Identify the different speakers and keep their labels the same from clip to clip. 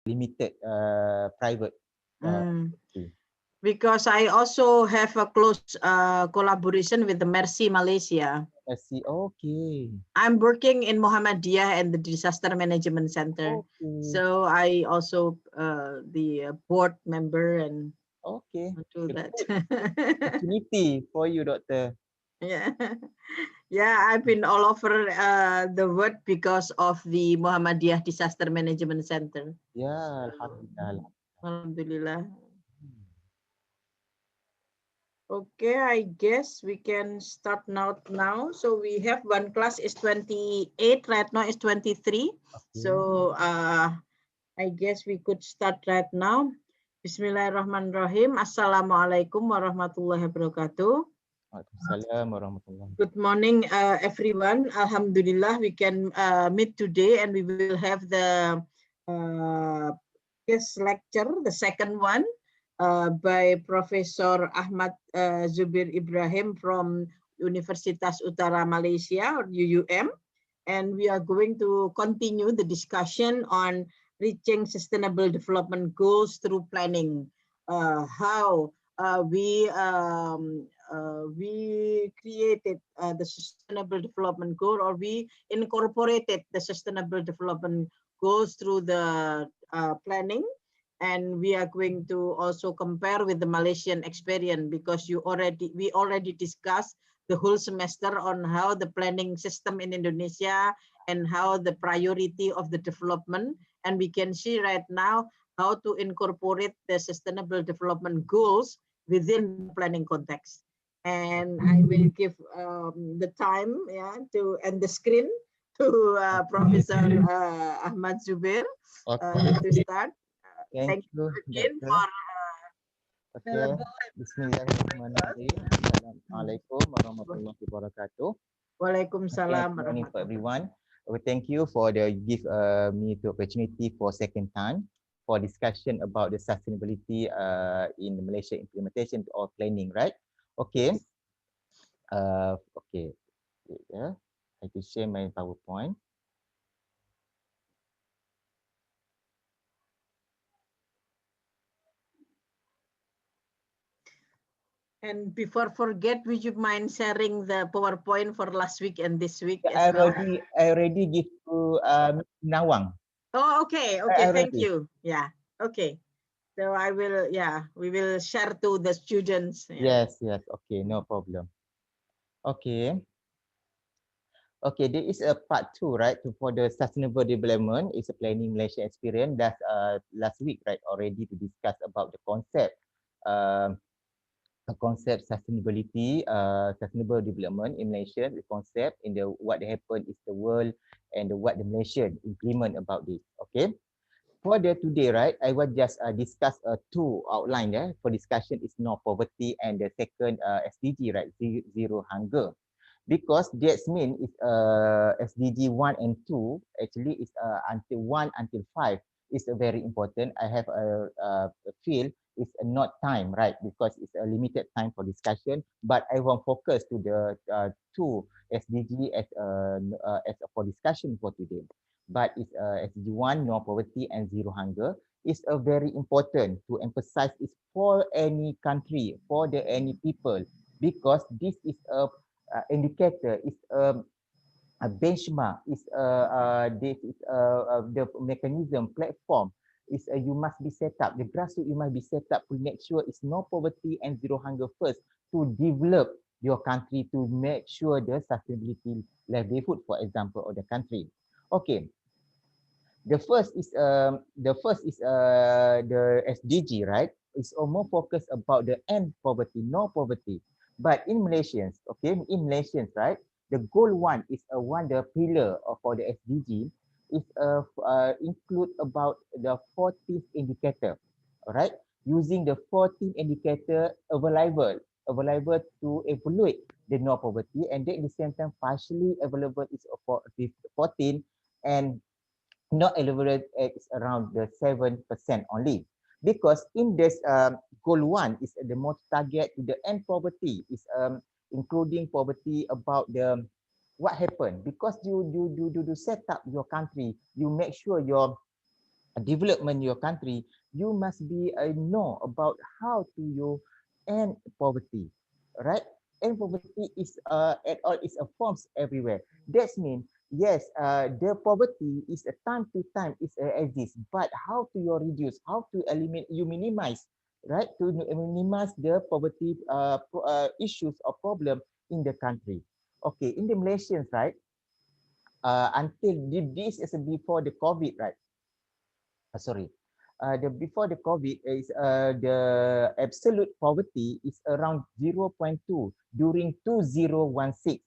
Speaker 1: limited private.
Speaker 2: Because I also have a close collaboration with the Mercy Malaysia.
Speaker 1: Mercy, okay.
Speaker 2: I'm working in Muhammadiyah and the Disaster Management Center.
Speaker 1: Okay.
Speaker 2: So I also the board member and
Speaker 1: okay.
Speaker 2: do that.
Speaker 1: Opportunity for you, Doctor.
Speaker 2: Yeah. Yeah, I've been all over the world because of the Muhammadiyah Disaster Management Center.
Speaker 1: Yeah, Alhamdulillah.
Speaker 2: Alhamdulillah. Okay, I guess we can start now. So we have one class is 28, right now is 23. Okay. So I guess we could start right now. Bismillahirrahmanirrahim. Assalamualaikum warahmatullahi wabarakatuh.
Speaker 1: Waalaikumsalam warahmatullahi.
Speaker 2: Good morning, everyone. Alhamdulillah, we can meet today and we will have the guest lecture, the second one. By Professor Ahmad Zubir Ibrahim from Universitas Utara Malaysia or UUM. And we are going to continue the discussion on reaching sustainable development goals through planning. How we created the sustainable development goal, or we incorporated the sustainable development goals through the planning. And we are going to also compare with the Malaysian experience, because we already discussed the whole semester on how the planning system in Indonesia and how the priority of the development. And we can see right now how to incorporate the sustainable development goals within the planning context. And I will give the time to and the screen to Professor Ahmad Zubir to start. Thank you again for
Speaker 1: okay. Bismillahirrahmanirrahim. Assalamualaikum warahmatullahi wabarakatuh.
Speaker 2: Waalaikumsalam.
Speaker 1: Good morning for everyone. Thank you for the give me the opportunity for second time for discussion about the sustainability in the Malaysia implementation or planning, right? Okay. Okay. Yeah. I can share my PowerPoint.
Speaker 2: And before forget, would you mind sharing the PowerPoint for last week and this week
Speaker 1: I
Speaker 2: as well?
Speaker 1: already give to Nawang.
Speaker 2: Oh, okay. Okay, thank you. Yeah. Okay. So I will, we will share to the students.
Speaker 1: Yeah. Yes. Okay, no problem. Okay. Okay, there is a part 2, right? For the sustainable development, is a planning Malaysia experience. That's last week, right? Already to discuss about the concept. Concept sustainability, sustainable development in Malaysia, the concept in the what happened is the world and what the Malaysian implement about this. Okay, for the today, right, I will just discuss two outline there for discussion is no poverty and the second SDG, right, zero hunger, because that means is SDG 1 and 2 actually is until 1 until 5 is very important. I have a feel it's not time, right? Because it's a limited time for discussion. But I want focus to the two SDG as for discussion for today. But it's SDG 1, no poverty and zero hunger. Is a very important to emphasize is for any country, for the any people, because this is a indicator, is a benchmark, is this is the mechanism platform is you must be set up, the grassroots you must be set up to make sure it's no poverty and zero hunger first to develop your country, to make sure the sustainability livelihood, for example, of the country. Okay, the first is the SDG, right? It's more focused about the end poverty, no poverty. But in Malaysians, okay, in Malaysians, right, the goal one is one the pillar for the SDG is include about the 14th indicator, all right, using the 14 indicator available to evaluate the no poverty, and then at the same time partially available is for 14 and not elaborate is around the 7% only, because in this goal one is the most target to the end poverty is including poverty about the what happened, because you set up your country, you make sure your development your country, you must be know about how to you end poverty, right? End poverty is at all is a forms everywhere. That's mean yes, the poverty is a time to time is exists, but how to you reduce, how to eliminate, you minimize, right? To minimize the poverty issues or problem in the country. Okay, in the Malaysians, right? Until this is before the COVID, right? Sorry, the before the COVID is the absolute poverty is around 0.2 during 2016.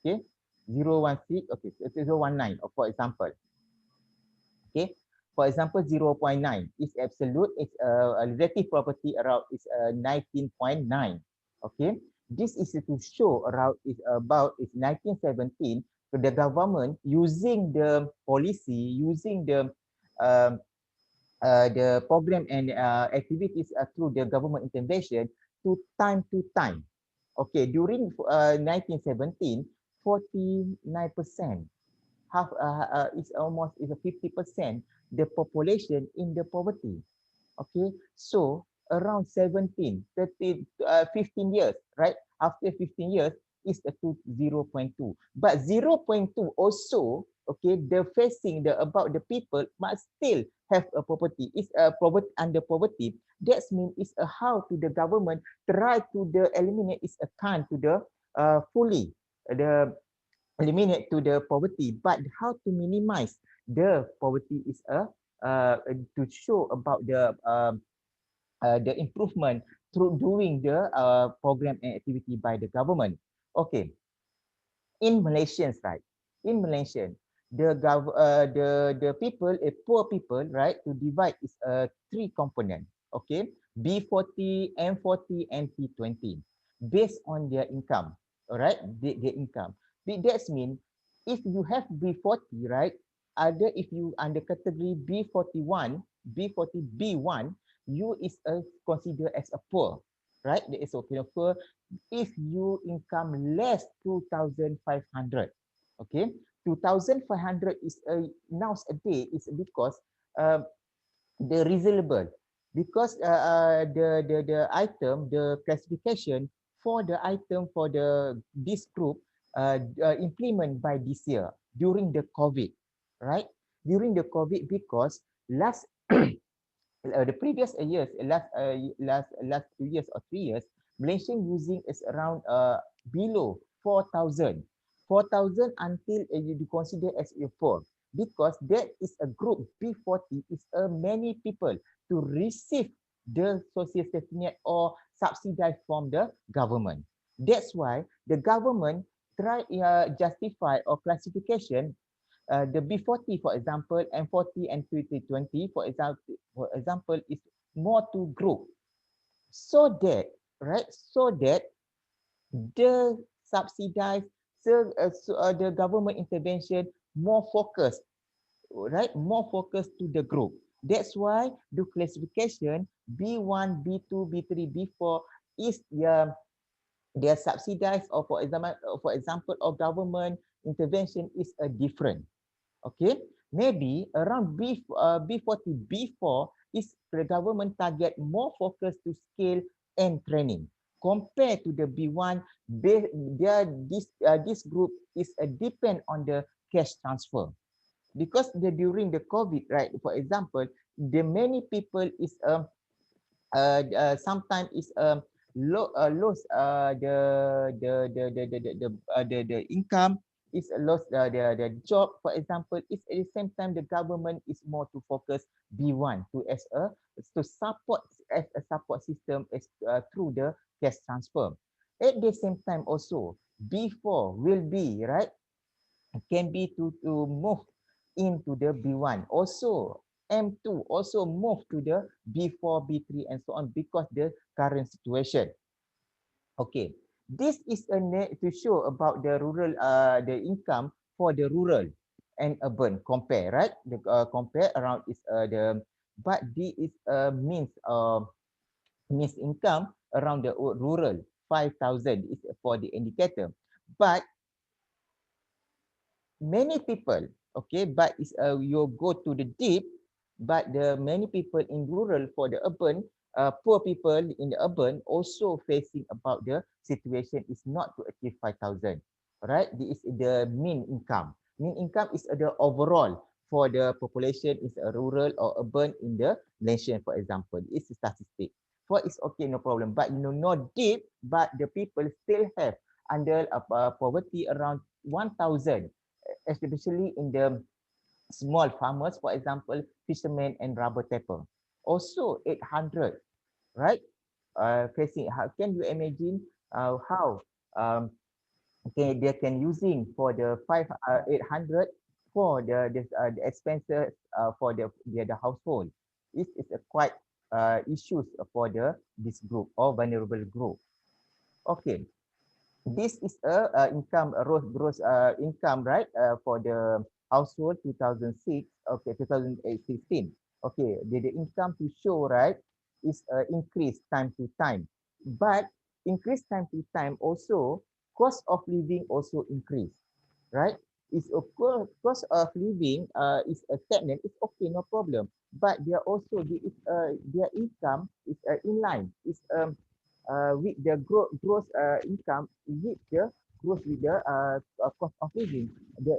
Speaker 1: Okay, 016. Okay, 019. For example, okay, for example, 0.9 is absolute. It's a relative property around is 19.9. Okay, this is to show around is about is 1917. So the government using the policy, using um, the program and activities through the government intervention to time. Okay, during 1917, 49%, half is almost is a 50% the population in the poverty. Okay, so around 17, 30, 15 years, right? After 15 years is the 0.2. But 0.2 also, okay, the facing the about the people must still have a poverty. Is a poverty under poverty. That means it's a how to the government try to the eliminate is a kind to the fully the eliminate to the poverty, but how to minimize the poverty is a to show about the improvement through doing the program and activity by the government. Okay, in Malaysians, right? In Malaysian, the people, poor people, right? To divide is three component. Okay, B40, M40, and T20, based on their income. All right, their income. That's mean if you have B40, right? Other if you under category B41, B40, B1, you is considered as a poor, right? That is okay poor if you income less 2,500. Okay, 2,500 is nowadays is because uh, the reasonable, because the item, the classification for the item for the this group implement by this year during the COVID, right? During the COVID, because last the previous years, last 2 years or 3 years, Malaysian using is around below 4,000, 4,000 until you consider as a poor, because that is a group B40 is a many people to receive the social safety net or subsidized from the government. That's why the government try justify or classification the B40, for example, M40 and 2020, for example, is more to group, so that, right, so that the subsidized, the government intervention more focused, right, more focused to the group. That's why the classification B1, B2, B3, B4 is their subsidized, or for example, or government intervention is a different. Okay, maybe around B40, B4 is the government target more focus to scale and training compared to the B1. This group is a depend on the cash transfer, because during the COVID, right? For example, the many people is sometimes is lost the income, is lost the job, for example. Is at the same time the government is more to focus B1 to as a to support as a support system as through the cash transfer. At the same time also B4 will be, right, can be to move into the B1. Also, M2 also move to the B4, B3, and so on, because the current situation. Okay, this is to show about the rural, the income for the rural and urban compare, right? The compare around is but this is means income around the rural 5,000 is for the indicator, but many people, okay, but it's you go to the deep, but the many people in rural for the urban, poor people in the urban also facing about the situation is not to achieve 5,000. Right? This is the mean income. Mean income is the overall for the population is a rural or urban in the nation, for example. It's a statistic. For it's okay, no problem. But not deep, but the people still have under poverty around 1,000, especially in the small farmers, for example, fishermen and rubber tapper. Also 800, right? Facing, how can you imagine how um, okay, they can using for the 800 for the expenses for the household. This is a quite issues for this group or vulnerable group. Okay, this is a income, a gross income, right? For the household 2006, okay, 2016. Okay, the income to show, right, is increase time to time. But increase time to time also, cost of living also increase, right? Is of course cost of living is a stagnant, it's okay, no problem. But they are also their income is in line, is with the gross income with the growth with the cost of living, the,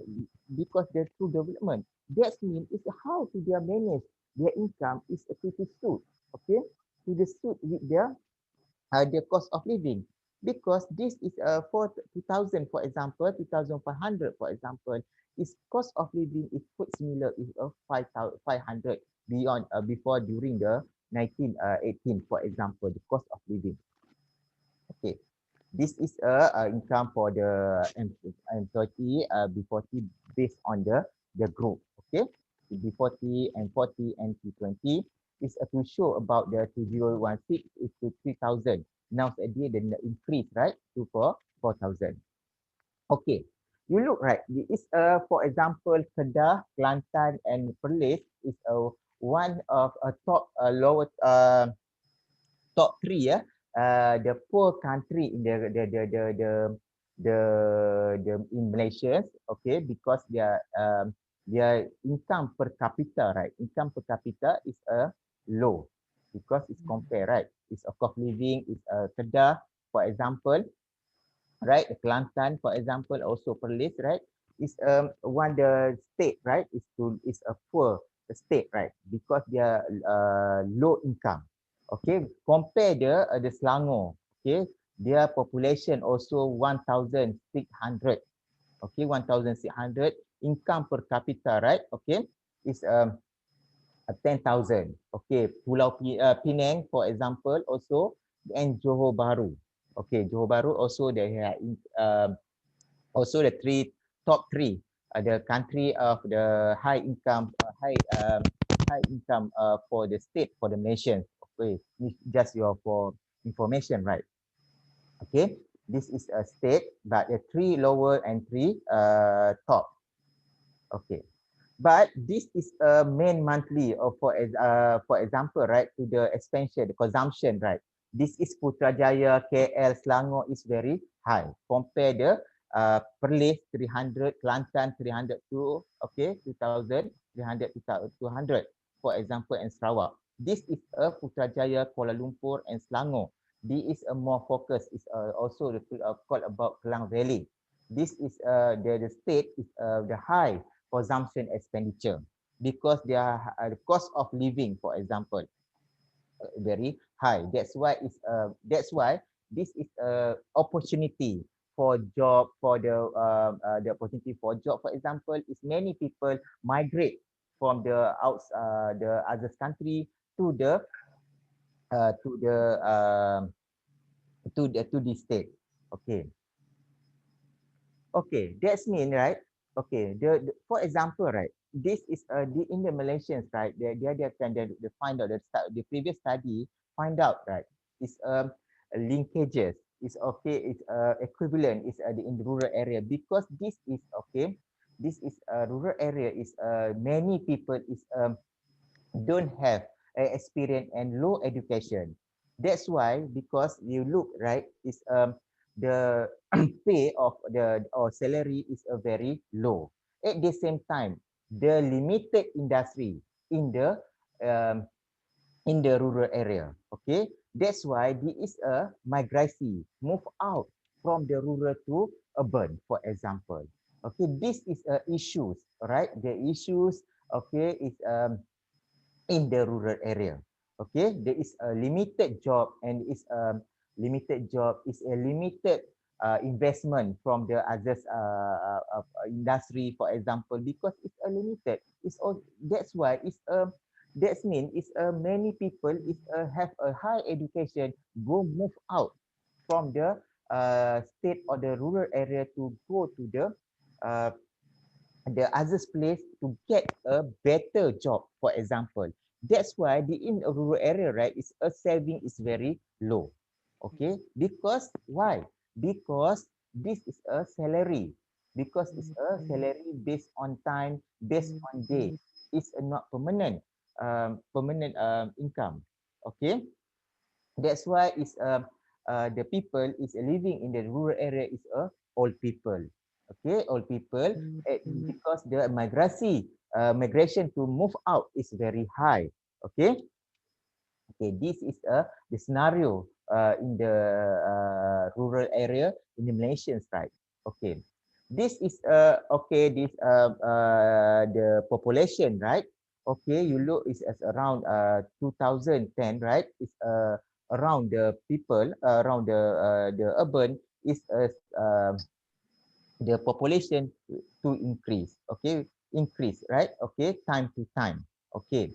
Speaker 1: because the true development. That means is how to their manage their income is a pretty suit, okay, to the suit with the cost of living, because this is for 2000, for example, 2500, for example, is cost of living is quite similar is 5500 beyond before during the 1918, for example, the cost of living. Okay, this is a income for the employee B40 based on the group. Okay, B40 and 40 and T20 is to show about the 2016 is to 3000. Now the increase, right, to 4000. Okay, you look right. This is for example Kedah, Kelantan and Perlis is one of a top lower top three, the poor country in the in Malaysia, okay, because their income per capita, right, income per capita is low, because it's compare, right, it's a cost of living is Kedah, for example, right, Kelantan, for example, also Perlis, right, is one the state, right, is a poor state, right, because they are low income. Okay, compare the Selangor, okay, their population also 1,600, okay, 1,600 income per capita, right, okay, is 10,000. Okay, Pulau Penang, for example, also, and Johor Bahru. Okay, Johor Bahru also they have also the top three, the country of the high income, high income for the state, for the nation. Okay, just your for information, right? Okay, this is a state, but the three lower and three top. Okay, but this is a main monthly or for example, right, to the expansion, the consumption, right. This is Putrajaya, KL, Selangor is very high. Compare the Perlis 300, Kelantan 300 to okay 2000, 300 to 200, for example, and Sarawak. This is a Putrajaya, Kuala Lumpur and Selangor. This is a more focus is also called about Klang Valley. This is the state is the high consumption expenditure, because their the cost of living, for example, very high. That's why this is a opportunity for job, for the opportunity for job, for example, is many people migrate from the other country to the uh, to the um to the state. Okay. Okay, that's mean, right? Okay, for example, right, this is in the Malaysians, right? They can they find out the previous study find out, right? Is linkages is okay. It's equivalent is in the rural area, because this is okay. This is a rural area is many people is don't have experience and low education. That's why, because you look right, is the pay of the or salary is a very low. At the same time, the limited industry um, in the rural area. Okay, that's why there is a migration move out from the rural to urban, for example. Okay, this is issues, right? The issues, okay, is in the rural area. Okay, there is a limited job and is limited job is a limited investment from the others industry, for example, because it's a limited. It's all that's why it's a that means it's many people is have a high education go move out from the state or the rural area to go to uh, the others place to get a better job, for example. That's why the in a rural area, right, is a saving is very low. Okay, because why? Because this is a salary, because it's a salary based on time, based on day. It's a not permanent income. Okay, that's why is the people is living in the rural area is old people. Okay, old people, because the migration to move out is very high. Okay, okay, this is the scenario in the rural area in the Malaysian side. Okay, this is okay, this the population, right? Okay, you look is as around 2010, right? It's around the people around the urban is the population to increase. Okay, increase, right? Okay, time to time. Okay,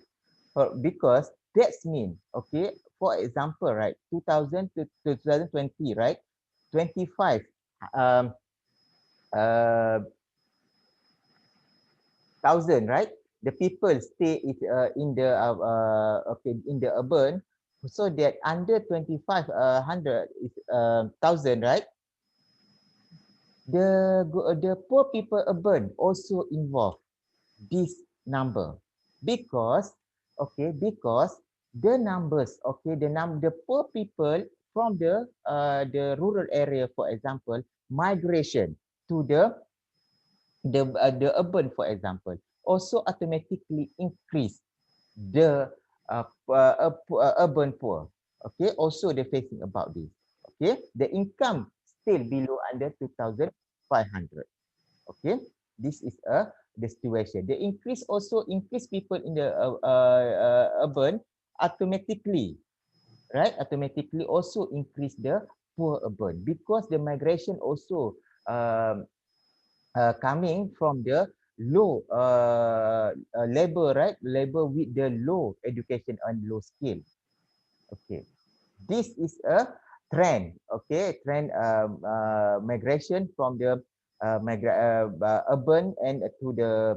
Speaker 1: because that's mean, okay, for example, right, 2000 to 2020, right, 25 um uh thousand, right, the people stay in the okay, in the urban, so that under 25 hundred is thousand, right, the poor people urban also involved this number, because okay, because the numbers, okay, the poor people from the rural area, for example, migration to the urban, for example, also automatically increase the urban poor. Okay, also they're facing about this. Okay, the income still below under 2,500. Okay, this is the situation. The increase also increase people in the urban automatically, right? Automatically also increase the poor urban, because the migration also um, coming from the low labor, right? Labor with the low education and low skill. Okay, this is a trend. Okay, trend migration from the urban and to the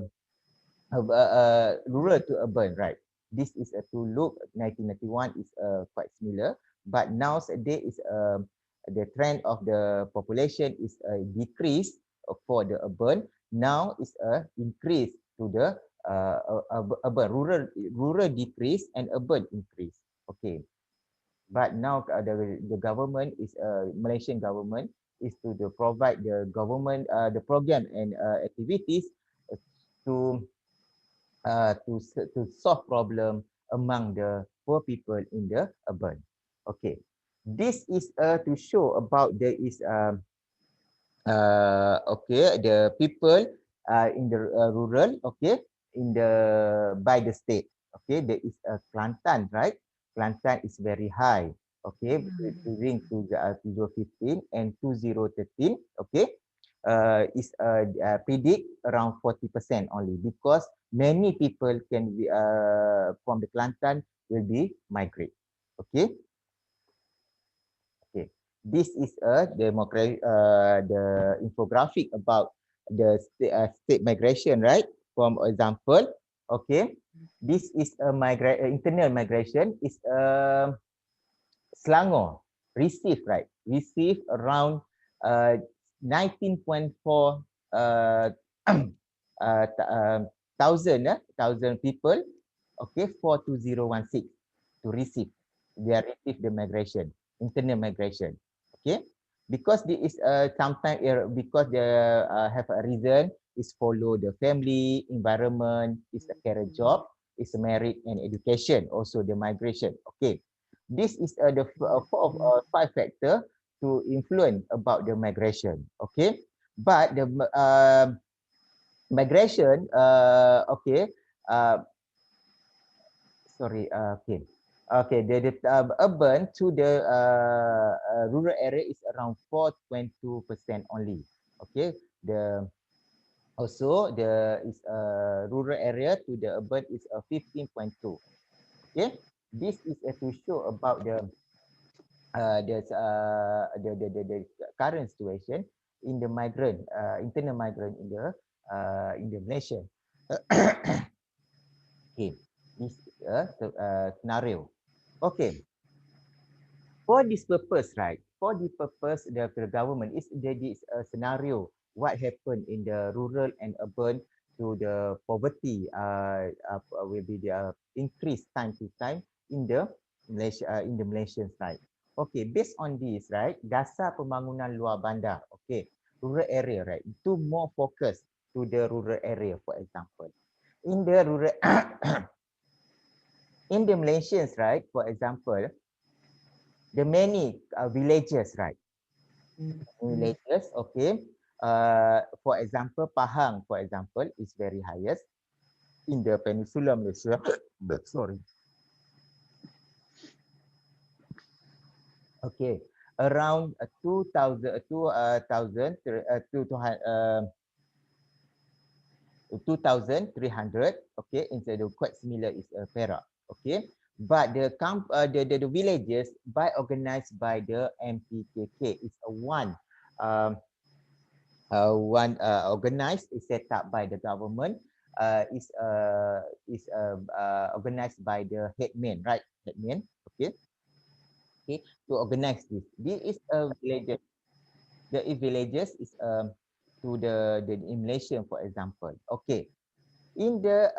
Speaker 1: rural to urban, right? This is to look 1991 is quite similar, but nowadays is the trend of the population is a decrease for the urban. Now is a increase to the urban, rural decrease and urban increase. Okay, but now the government is Malaysian government is to provide the government the program and activities uh, to to solve problem among the poor people in the urban. Okay, this is to show about there is okay, the people in the rural, okay, in the by the state. Okay, there is a Kelantan, right? Kelantan is very high. Okay, during 2015 and 2013. Okay, is predict around 40% only, because many people can be from the Kelantan will be migrate. Okay, okay. This is a democratic the infographic about the state migration, right? From example, okay. This is a internal migration is Selangor receive, right? Receive around uh, 19.4 uh, thousand thousand people, okay, for 2016 to receive. They are receive the migration, internal migration, okay, because this is sometimes because they have a reason is follow the family environment is a career job, is merit and education, also the migration. Okay, this is the four of five factor to influence about the migration. Okay, but the migration, okay, uh, sorry, okay. Okay, the urban to the rural area is around 4.2% only. Okay, the also the is rural area to the urban is 15.2. Okay, this is to show about the current situation in the migrant internal migrant in the Malaysia. Okay, this is a scenario. Okay, for this purpose, right? For the purpose, the government is there is a scenario what happened in the rural and urban to the poverty will be the increase time to time in the Malaysia in the Malaysian side. Okay, based on this, right? Dasar pembangunan luar bandar, okay, rural area, right? To more focus to the rural area, for example, in the rural in the Malaysians, right? For example, the many villages, right? Villages, okay. For example, Pahang, for example, is very highest in the Peninsula Malaysia. Sorry. Okay, around 2,300. Okay, instead of quite similar is Perak. Okay, but the villages by organized by the MPKK is a one organized is set up by the government is organized by the headman, right? Headman, okay, okay, to organize this. This is a village. The villages is to the in Malaysia, for example. Okay, in the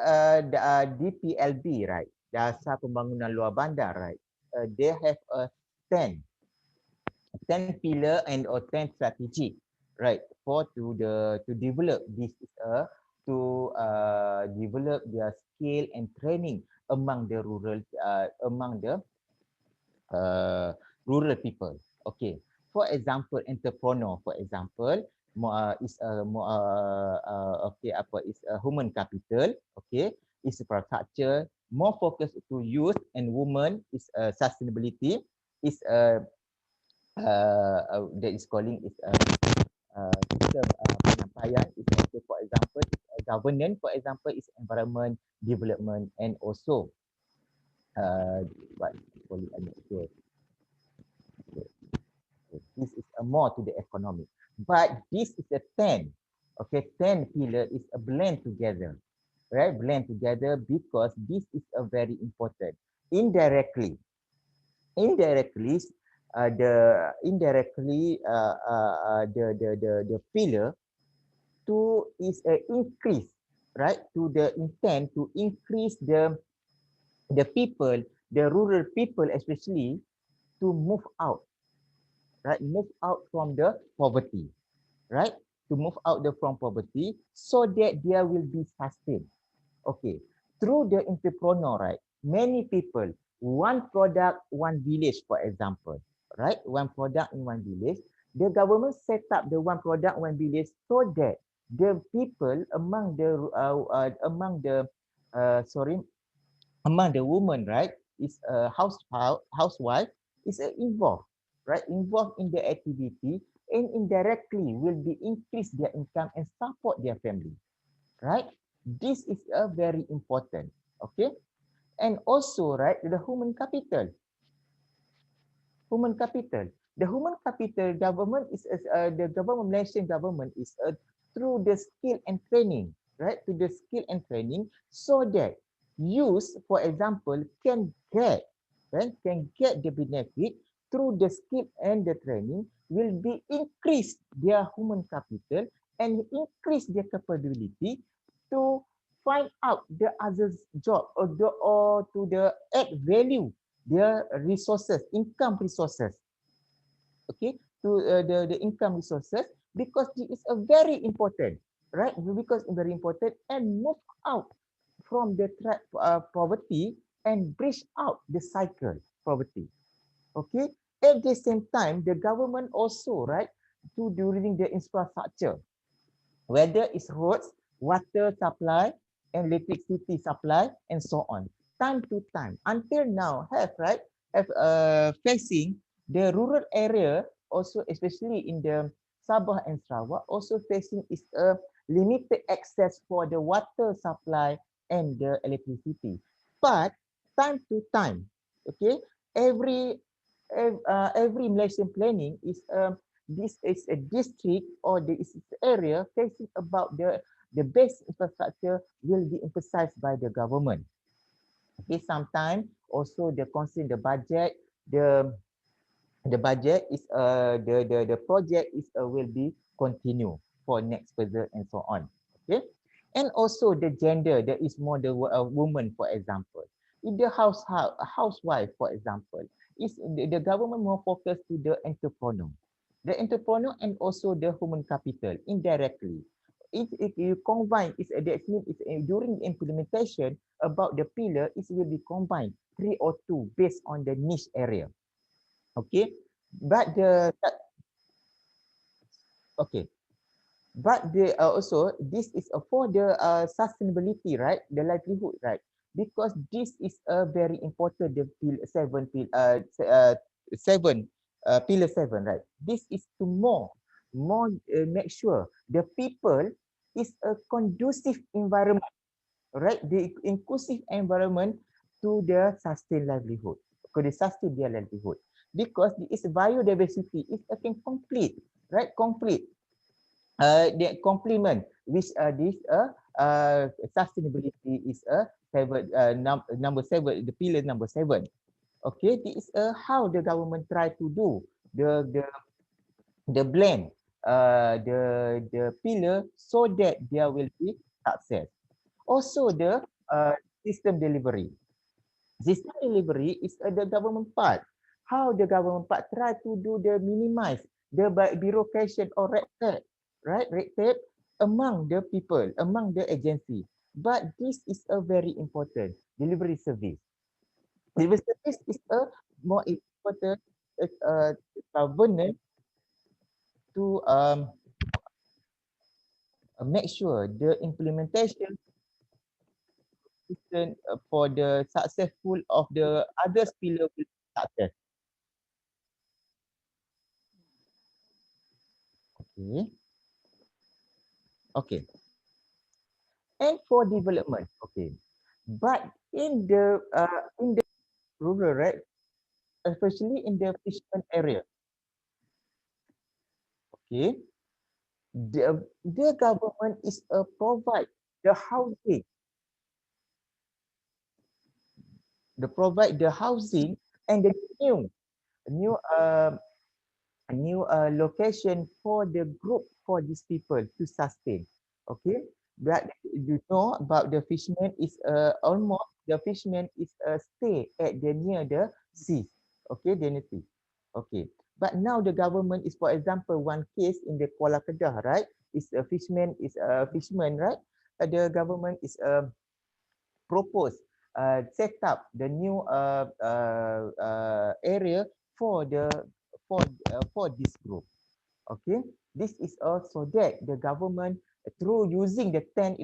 Speaker 1: DPLB, right? Dasar Pembangunan Luar Bandar, right? They have a 10 pillar and or 10 strategy, right, for to develop this to develop their skill and training among the rural people. Okay, for example, entrepreneur, for example, is a okay, apa is a human capital. Okay, is infrastructure, more focus to youth and women, is sustainability, is that is calling is system penyampaian is also, for example, governance, for example, is environment development, and also what call it, okay, this is a more to the economic, but this is a 10, okay, 10 pillar is a blend together, right? Blend together because this is a very important. Indirectly the indirectly the pillar to is a increase, right, to the intent to increase the people, the rural people especially, to move out, right, move out from the poverty, right, to move out from poverty so that there will be sustain. Okay, through the entrepreneur, right, many people, one product, one village, for example, right, one product in one village, the government set up the one product, one village so that the people among the sorry, among the women, right, is a housewife, is involved, right, involved in the activity, and indirectly will be increase their income and support their family, right? This is a very important, okay? And also, right, the human capital. Human capital. The human capital government is the government, Malaysian government is through the skill and training, right? To the skill and training so that use, for example, can get, right, can get the benefit through the skill and the training will be increase their human capital and increase their capability to find out the other job or to the add value their resources, income resources, okay, to the income resources, because it is a very important, right, because it's very important, and move out from the poverty and bridge out the cycle poverty. Okay. At the same time, the government also, right, to during the infrastructure, whether it's roads, water supply, and electricity supply, and so on. Time to time, until now, have facing the rural area also, especially in the Sabah and Sarawak, also facing is a limited access for the water supply and the electricity. But time to time, okay, every every Malaysian planning is this is a district or this is area facing about the base infrastructure will be emphasized by the government. Okay, sometimes also the constraint the budget, the budget is the project is will be continue for next further and so on. Okay, and also the gender, there is more the woman, for example, in the housewife, for example, is the government more focused to the entrepreneur and also the human capital indirectly. If you combine, that means during implementation about the pillar, it will be combined 3 or 2 based on the niche area. Okay, but the okay, but the also this is for the sustainability, right? The livelihood, right? Because this is a very important the seven pillar 7, right? This is to more make sure the people is a conducive environment, right? The inclusive environment to the sustain livelihood, to the sustain their livelihood, because this biodiversity is can complete, right? Complete the complement which this sustainability is a number 7, the pillar number 7. Okay, this is how the government try to do the the the blend the pillar so that there will be success. Also the system delivery. System delivery is the government part. How the government part try to do the minimize the bureaucracy or red tape, right? Red tape among the people, among the agency. But this is a very important delivery service. Delivery service is a more important governance to make sure the implementation system for the successful of the other pillar will success. Okay. Okay. And for development, okay. But in the rural, right, especially in the fisherman area, okay, the government is provide the housing, and the new a new location for the group for these people to sustain. Okay, but you know about the fishermen is almost the fishermen is stay at the near the sea. Okay, the sea. Okay, but now the government is, for example, one case in the Kuala Kedah, right? Is a fisherman, right? The government is propose set up the new area for the for this group. Okay, this is also that the government through using the 10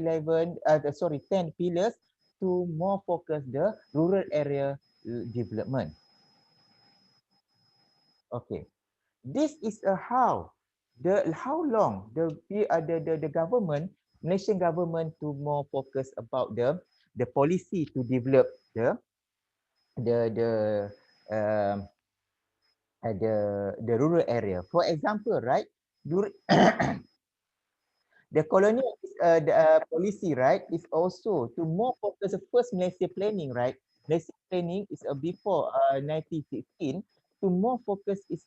Speaker 1: pillars to more focus the rural area development. Okay, this is a how long the government, Malaysian government, to more focus about the policy to develop the um, the rural area. For example, right, during the colonial policy, right, is also to more focus the first Malaysia planning, right? Malaysia planning is before 1916, to more focus is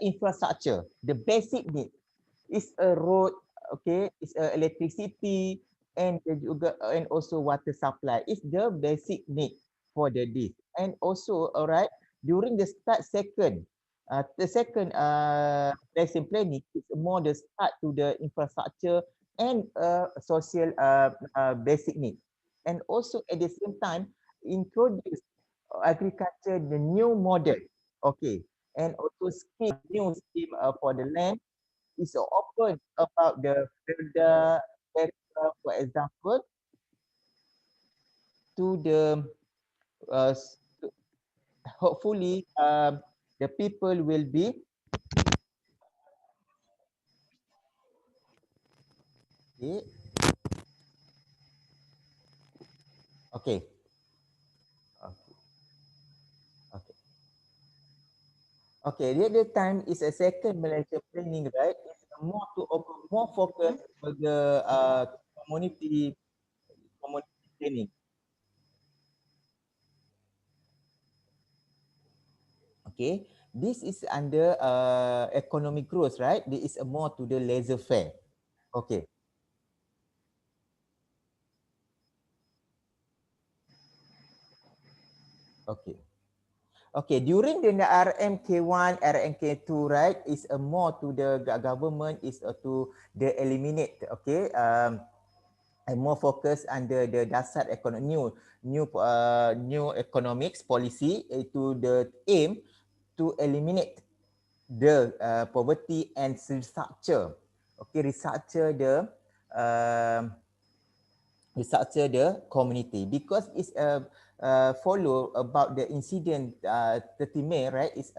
Speaker 1: infrastructure, the basic need is a road, okay, is a electricity, and juga and also water supply is the basic need for the this. And also, all right, during the second lesson planning is more the start to the infrastructure and social basic needs. And also at the same time, introduce agriculture, the new model, okay, and also scheme, new scheme for the land is open about the further area, for example, to the uh, s- hopefully the people will be okay. Okay. Okay. Okay. Okay. The other time is a second Malaysia planning, right? It's more to more focus
Speaker 2: Mhm.
Speaker 1: on the community community planning. Okay. This is under economic growth, right? This is a more to the laissez faire. Okay. Okay. Okay, during the RMK1, RMK2, right, is a more to the government is to the eliminate, okay, and more focus under the dasar economy, new economics policy to the aim to eliminate the poverty and restructure, okay, restructure the community because it's follow about the incident 30 May, right? Is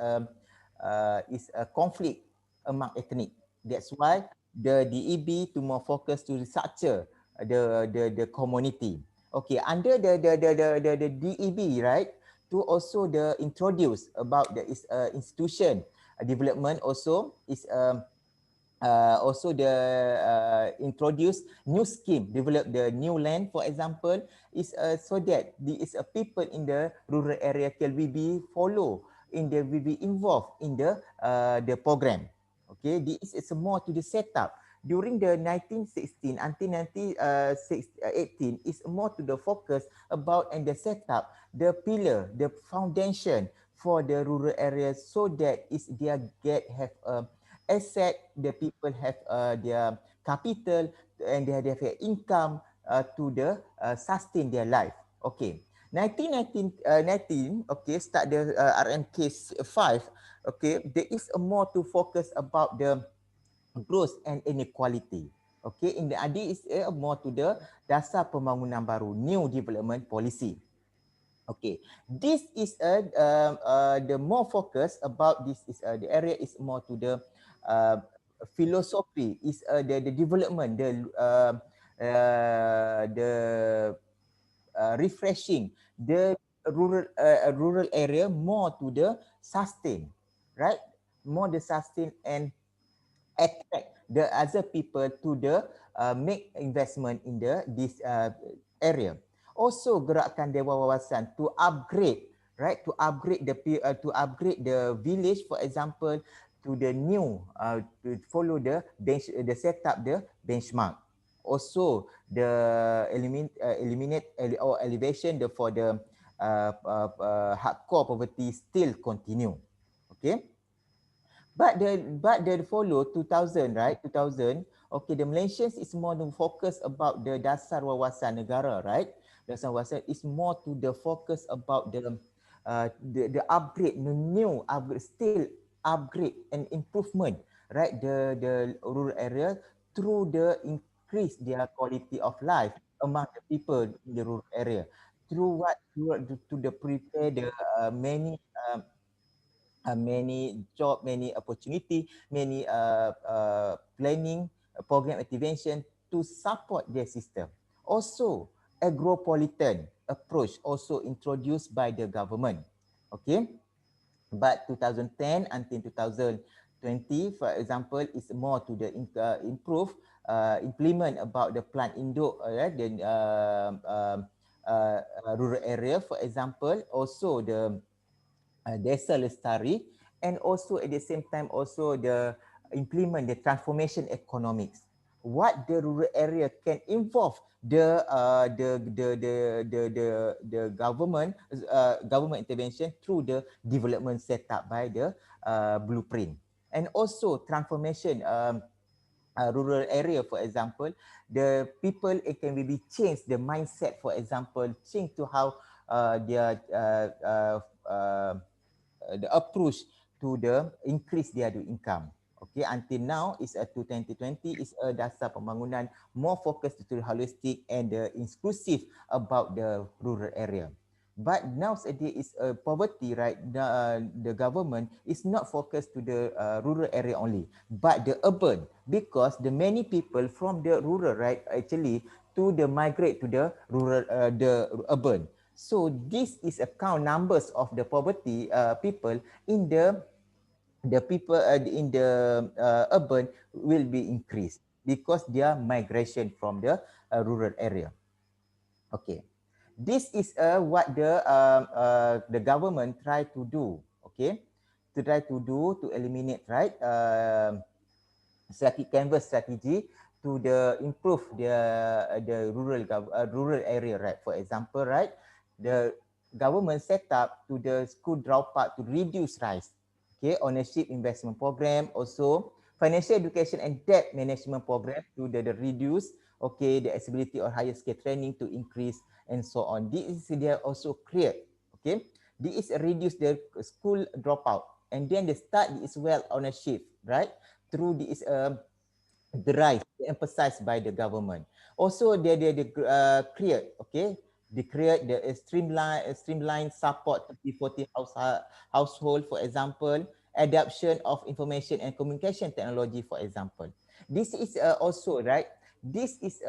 Speaker 1: a conflict among ethnic. That's why the DEB to more focus to restructure the community. Okay, under the DEB, right? To also the introduce about the is institution development also is also the introduce new scheme, develop the new land, for example, is so that the is a people in the rural area can be follow in the will be involved in the program. Okay, this is more to the setup during the 1916 until 1918 is more to the focus about and the setup the pillar, the foundation for the rural areas so that is their get have a asset, the people have their capital and they have their income to the sustain their life. Okay. 19, okay, start the RMK 5, okay, there is a more to focus about the growth and inequality. Okay, in the idea is more to the dasar pembangunan baru, new development policy. Okay, this is the more focus about this is the area is more to the uh, philosophy is the development the refreshing the rural area more to the sustain, right? More the sustain and attract the other people to the make investment in the this area. Also gerakkan dewan wawasan to upgrade, right? To upgrade the village, for example, to the new to follow the the setup the benchmark. Also the eliminate or elevation the for the hardcore poverty still continue. Okay. But the follow 2000, right? 2000. Okay, the Malaysians is more to focus about the dasar wawasan negara, right? Dasar wawasan is more to the focus about the upgrade, the new upgrade, still upgrade and improvement, right? The rural area through the increase their quality of life among the people in the rural area through what to the prepare the many job, many opportunity, many planning, program activation to support their system. Also, agropolitan approach also introduced by the government. Okay, but 2010 until 2020, for example, is more to the improve, implement about the plant induk, the rural area, for example, also the desa lestari, and also at the same time also the implement the transformation economics, what the rural area can involve the government intervention through the development set up by the blueprint, and also transformation rural area, for example, the people, it can be change the mindset, for example, change to how their the approach to the increase their income. Okay, until now is to 2020 is a dasar pembangunan more focused to the holistic and the inclusive about the rural area. But nowadays is poverty, right? The government is not focused to the rural area only, but the urban, because the many people from the rural, right, actually to the migrate to the rural, the urban. So this is account numbers of the poverty people in the people in the urban will be increased because their migration from the rural area. Okay, this is what the government try to do. Okay, to try to do to eliminate, right, canvas strategy to the improve the rural area, right. For example, right, the government set up to the school dropout to reduce rise. Okay, ownership investment program, also financial education and debt management program to the reduce, okay, the accessibility or higher skill training to increase and so on. This is they are also create. Okay, this is reduce the school dropout, and then the start is well ownership, right, through this drive emphasized by the government. Also, they create, okay, they create the streamline support to P40 household, for example, adoption of information and communication technology, for example. This is also, right, this is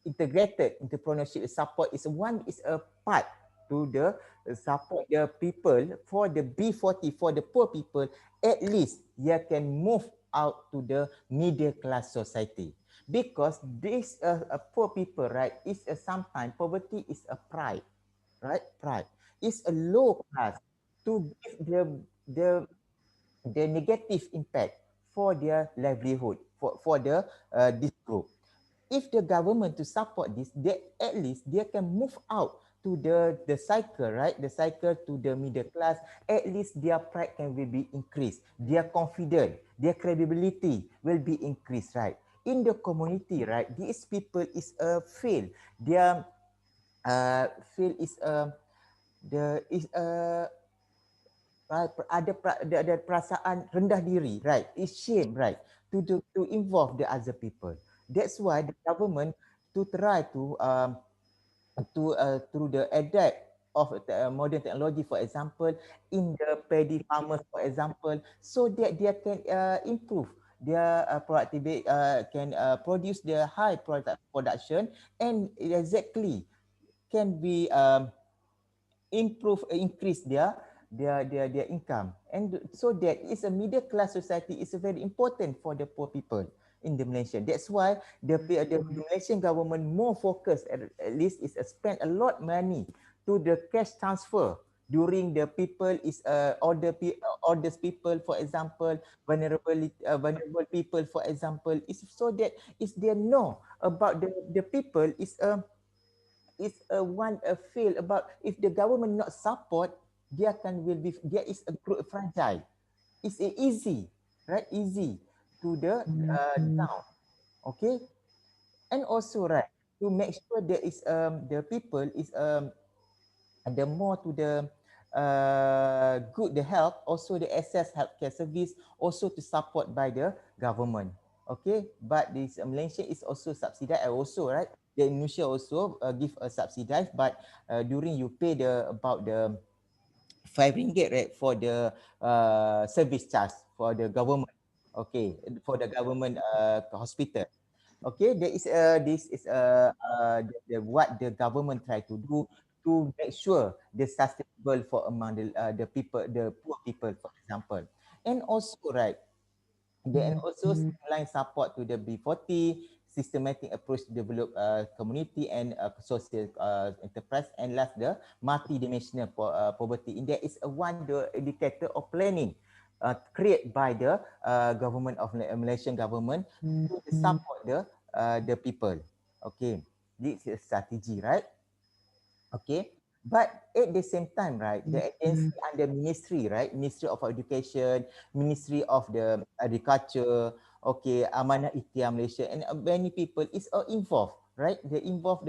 Speaker 1: integrated entrepreneurship support is one is a part to the support the people for the B40, for the poor people, at least they can move out to the middle class society, because this poor people, right, is sometimes poverty is a pride, right, pride is a low class to give the the negative impact for their livelihood, for the this group. If the government to support this, they at least they can move out to the cycle, right, the cycle to the middle class. At least their pride can will be increased, their confidence, their credibility will be increased, right, in the community, right. These people is a fail, their fail is the is ada perasaan rendah diri, right, is shame, right, to involve the other people. That's why the government to try to through the adapt of modern technology, for example, in the paddy farmers, for example, so that they can improve their productivity, can produce their high production, and exactly can be improve increase their income, and so that is a middle class society is very important for the poor people in the Malaysia. That's why the Malaysian government more focus, at least is spend a lot money to the cash transfer during the people is older people, for example, vulnerable people, for example, is so that is they know about the people is a one a fail about if the government not support, dia can will be there is a fragile. It's easy, right? Easy to the down. Okay, and also, right, to make sure there is the people is the more to the good the health, also the access healthcare service also to support by the government. Okay, but this Malaysia is also subsidized also, right, the Indonesia also give a subsidized, but during you pay the about the RM5, right, for the service charge for the government. Okay, for the government hospital. Okay, there is this is what the government try to do to make sure the sustainable for among the people, the poor people, for example. And also, right, and also streamline support to the B40, systematic approach to develop community and social enterprise, and last the multi-dimensional poverty. In there is a one the indicator of planning created by the government of Malaysian government to support the people. Okay, this is a strategy, right? Okay, but at the same time, right, the agency under ministry, right, Ministry of Education, Ministry of the Agriculture, okay, Amanah Ikhtiar Malaysia, and many people is involved, right? They involve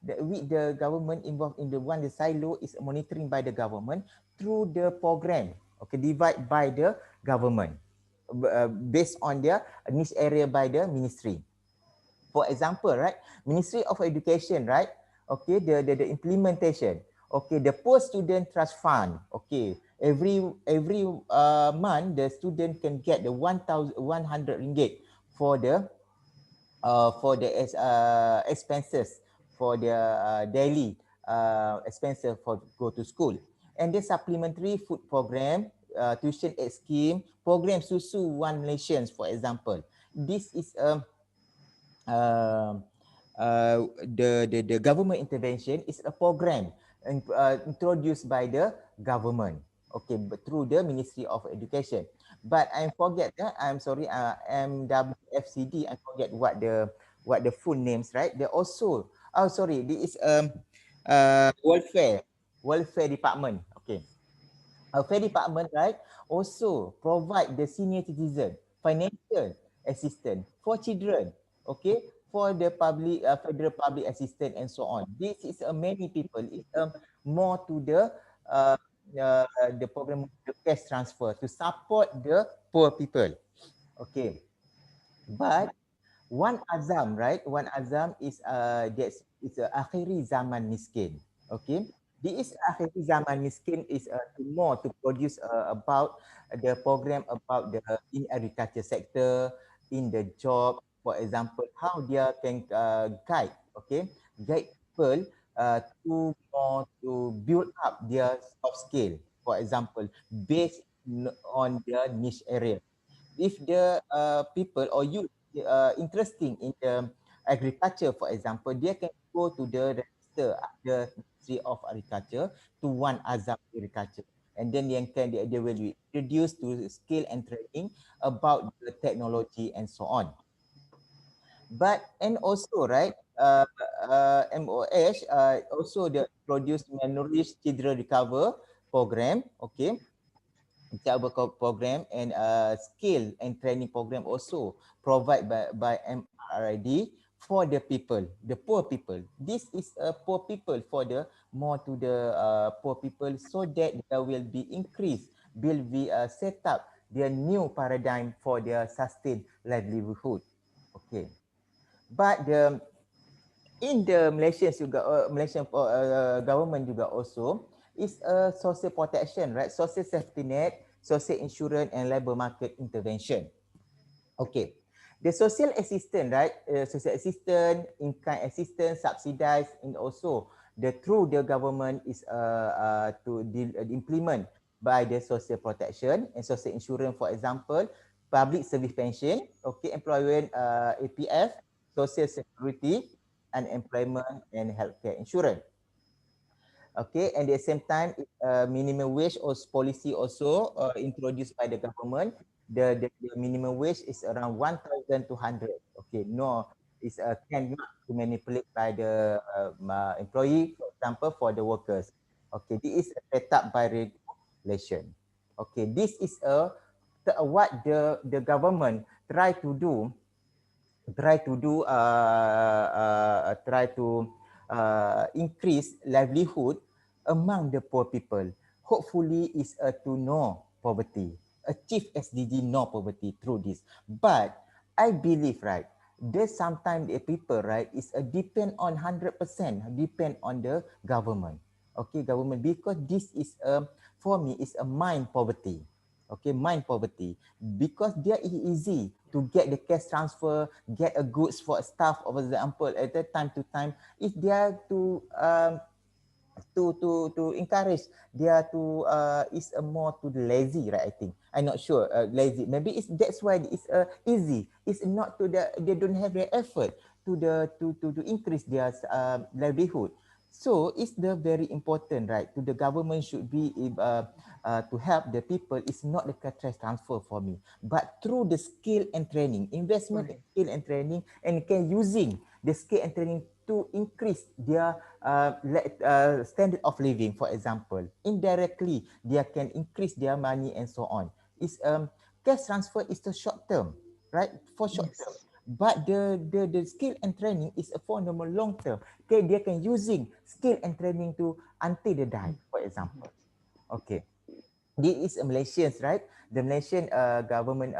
Speaker 1: with the government, involved in the one, the silo is monitoring by the government through the program, okay, divide by the government based on their niche area by the ministry. For example, right, Ministry of Education, right, okay, the implementation, okay, the post student trust fund, okay, every month the student can get the 1,100 ringgit for the expenses for their daily expenses for go to school, and the supplementary food program, tuition aid scheme, program susu one Malaysians, for example. This is uh, the government intervention is a program introduced by the government, okay, but through the Ministry of Education. But I forget, I'm sorry, MWFCD, I forget what the full names, right? They also, oh sorry, this is welfare department, okay. Fair department, right, also provide the senior citizen financial assistance for children, okay, for the public federal public assistance and so on. This is many people. It's more to uh, uh, the program, the cash transfer to support the poor people. Okay, but one azam, right? One azam is that's it's a akhiri zaman miskin. Okay, this is akhiri zaman miskin is more to produce about the program about the in agriculture sector, in the job, for example, how they can guide, okay, guide people to build up their soft skill, for example, based on their niche area. If the people or youth interesting in the agriculture, for example, they can go to the register at the Ministry of Agriculture to one Azam Agriculture, and then they will be introduced to skill and training about the technology and so on. But and also, right, MOH also the produce malnourished children recover program, okay, job program, and skill and training program also provide by MRID for the people, the poor people. This is a poor people for the more to the poor people, so that there will be increase, will be set up their new paradigm for their sustained livelihood. Okay, but the in the Malaysian juga Malaysian government juga also is a social protection, right? Social safety net, social insurance, and labor market intervention. Okay, the social assistance, right? Social assistance, in-kind assistance, subsidized, and also the through the government is to implement by the social protection and social insurance, for example, public service pension, okay, employment, APF, social security, unemployment, and healthcare insurance. Okay, and at the same time, minimum wage or policy also introduced by the government. The minimum wage is around 1,200. Okay, no, it's cannot to manipulate by the employee, for example, for the workers. Okay, this is set up by regulation. Okay, this is what the government try to do try to increase livelihood among the poor people. Hopefully is to know poverty, achieve SDG no poverty through this. But I believe, right, there's sometimes the people, right, is a depend on 100% depend on the government. Okay, government, because this is for me is a mind poverty. Okay, mind poverty, because there is easy to get the cash transfer, get a goods for a staff, for example, at the time to time. If they are to encourage, they are to is a more to the lazy, right? I think I'm not sure, lazy. Maybe it's that's why it's easy. It's not to the they don't have the effort to the to increase their livelihood. So it's the very important, right? To the government should be to help the people. It's not the cash transfer for me, but through the skill and training, investment in
Speaker 2: Right.
Speaker 1: skill and training, and can using the skill and training to increase their standard of living, for example. Indirectly, they can increase their money and so on. Is cash transfer is the short term, right? For short term.
Speaker 2: Yes.
Speaker 1: But the skill and training is for normal long term. Okay, they can using skill and training to until they die, for example. Okay, this is Malaysians, right? The Malaysian government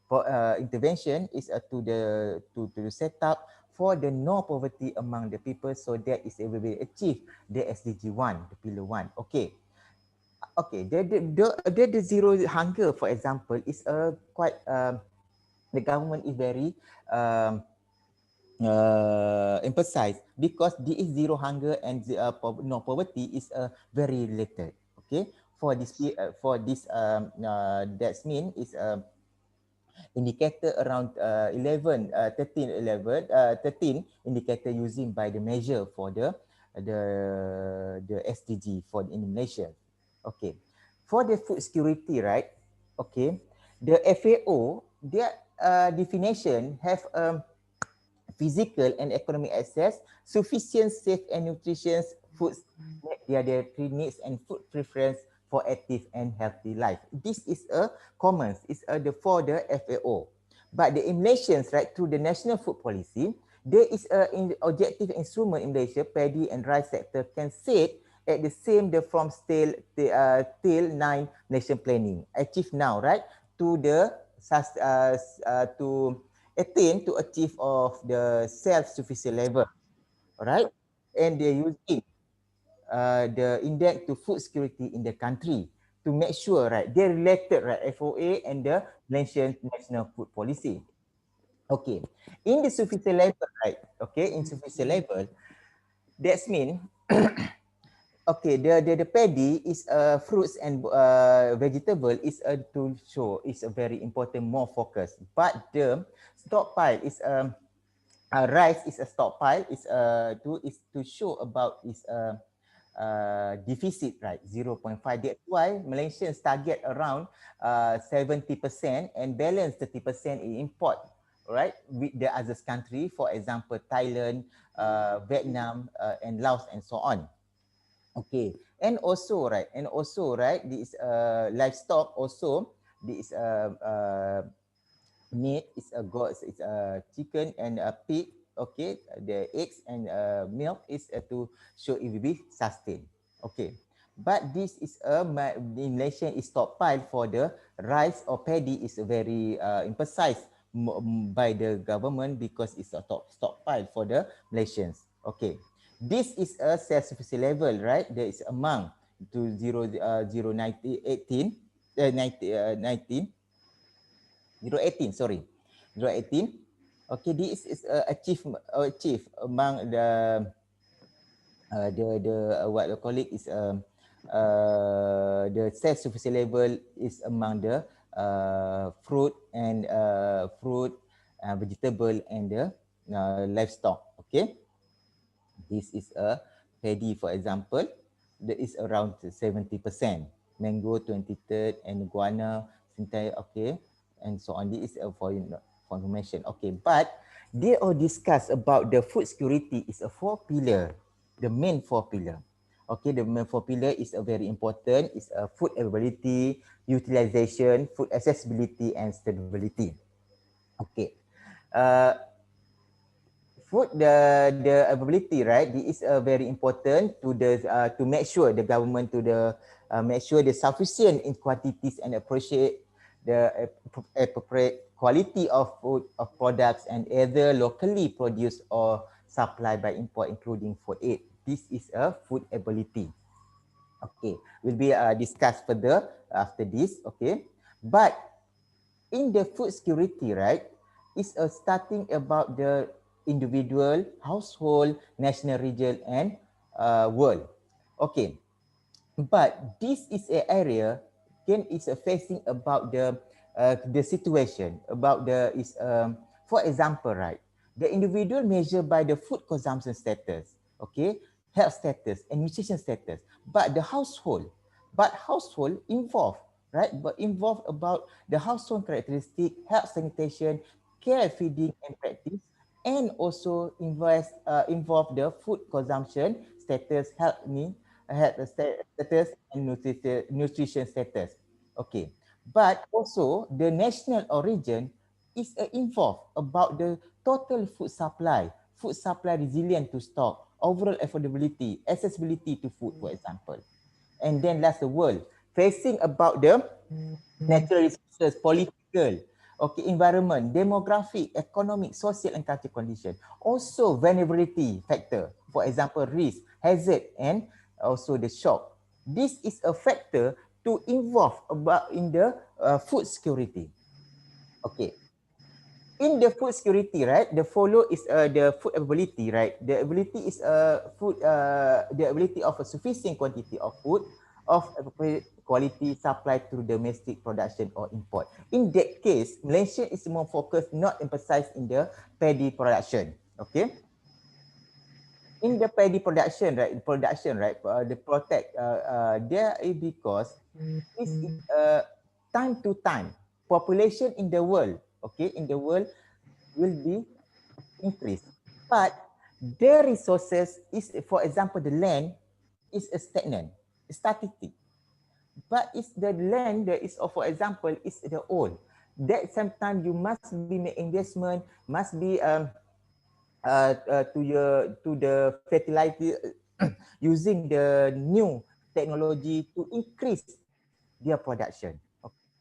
Speaker 1: for intervention is to set up for the no poverty among the people, so that is will be achieve the SDG 1, the pillar 1. Okay. Okay, the zero hunger, for example, is a quite the government is very um, emphasize, because this is zero hunger and no poverty is very related. Okay, for this
Speaker 2: Yes.
Speaker 1: for this that's mean is indicator around 11 13 11 13 indicator using by the measure for the SDG for the Malaysia. Okay, for the food security, right? Okay, the FAO, their definition have physical and economic access, sufficient, safe and nutritious foods meet their dietary needs and food preference for active and healthy life. This is a common, it's the for the FAO. But the in Malaysians, right, through the national food policy, there is a objective instrument in Malaysia, paddy and rice sector can set at the same the from till 9 nation planning achieve now, right, to the to attain to achieve of the self-sufficient level, right? And they're using the index to food security in the country to make sure, right, they're related, right, FOA and the Malaysian national food policy. Okay, in the sufficient level, right? Okay, in sufficient level, that's mean okay, the paddy is fruits and vegetable is a to show is a very important more focus, but the stockpile is rice is a stockpile is to show about is deficit, right, 0.5. That's why Malaysians target around 70% and balance 30% in import, right, with the other country, for example Thailand, Vietnam, and Laos and so on. Okay, and also right, this livestock also, this meat is a goat, it's a chicken and a pig. Okay, the eggs and milk is to show it will be sustained. Okay, but this is in Malaysia is stockpile for the rice or paddy is very emphasized by the government because it's a top stockpile for the Malaysians. Okay, this is a self-sufficiency level, right? There is among to 0 18 19 018, sorry, 018. Okay, this is achieve among the what I call it is the self sufficiency level is among the fruit, vegetable and the livestock. Okay, this is a paddy, for example, that is around 70%. Mango 23rd and guana, Sintai, okay, and so on. This is for information. Okay, but they all discuss about the food security is a 4 pillar, the main 4 pillar. Okay, the main 4 pillar is a very important, is a food availability, utilization, food accessibility and stability. Okay. Uh, food the availability, right, this is very important to the to make sure the government to the make sure the sufficient in quantities and appreciate the appropriate quality of food of products and either locally produced or supplied by import, including food aid. This is a food ability. Okay, will be discussed further after this. Okay, but in the food security, right, is a starting about the individual, household, national, region, and world. Okay, but this is an area can is facing about the situation about the is for example, right, the individual measured by the food consumption status, okay, health status and nutrition status, but the household, involved, right, but involved about the household characteristic, health, sanitation, care, feeding and practice, and also involve the food consumption status, health need, had the status and nutrition status. Okay, but also the national origin is involved about the total food supply resilient to stock, overall affordability, accessibility to food, for example. And then last, the world facing about the natural resources, political, okay, environment, demographic, economic, social and cultural condition. Also vulnerability factor, for example, risk, hazard and also the shock. This is a factor to involve about in the food security. Okay, in the food security, right, the follow is the food ability, right? The ability is the ability of a sufficient quantity of food of appropriate quality supplied through domestic production or import. In that case, Malaysia is more focused, not emphasized in the paddy production. Okay, in the paddy production, right, the protect there is because this is time to time population in the world, okay, in the world will be increase. But the resources is, for example, the land is a stagnant, static. But it's the land that is, for example, is the old. That sometimes you must be make investment, must be to the fertilizer using the new technology to increase their production.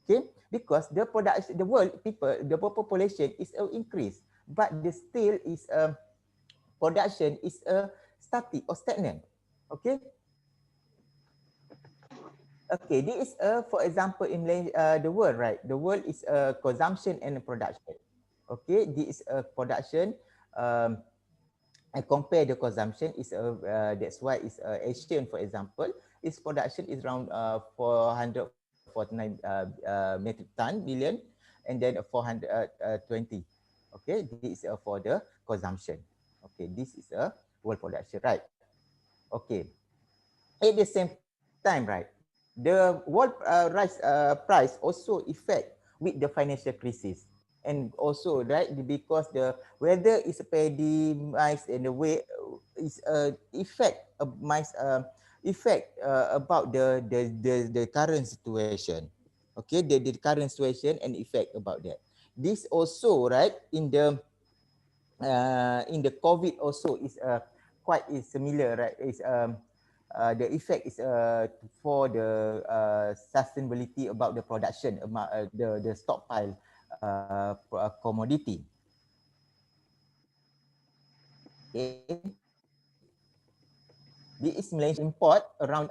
Speaker 1: Okay, because the production, the world people, the population is increase, but the still is production is a static or stagnant. Okay. Okay, this is for example in the world, right? The world is a consumption and a production. Okay, this is a production. I compare the consumption is that's why it's Asian, for example, its production is around 449 metric ton billion, and then 420. Okay, this is for the consumption. Okay, this is a world production, right? Okay, at the same time, right, the world price also affect with the financial crisis, and also right because the weather is paddy mice and the way is effect mice effect about the current situation. Okay, the current situation and effect about that. This also right in the COVID also is quite is similar, right? Is the effect is for the sustainability about the production, the stockpile commodity. Okay, this is Malaysia import around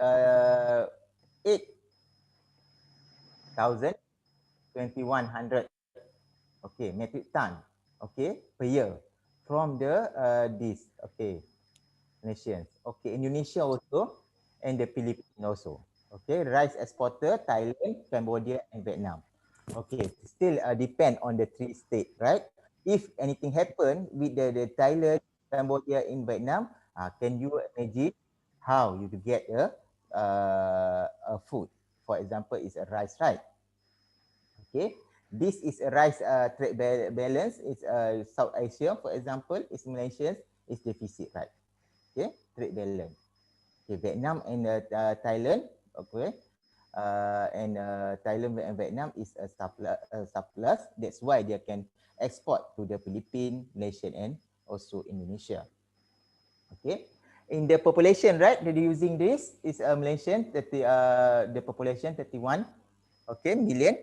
Speaker 1: 8,2100 okay metric ton okay per year from the this okay nations. Okay, Indonesia also and the Philippines also. Okay, rice exporter Thailand, Cambodia and Vietnam. Okay, still depend on the three states, right? If anything happen with the Thailand, Cambodia in Vietnam, can you imagine how you get a food? For example, is a rice, right? Okay, this is a rice trade balance. It's South Asia, for example, is Malaysia is deficit, right? Okay, trade balance. Okay, Vietnam and Thailand, okay, and Thailand and Vietnam is a surplus. That's why they can export to the Philippines, Malaysia, and also Indonesia. Okay, in the population, right? They're using this is Malaysian 30, the population 31, okay, million.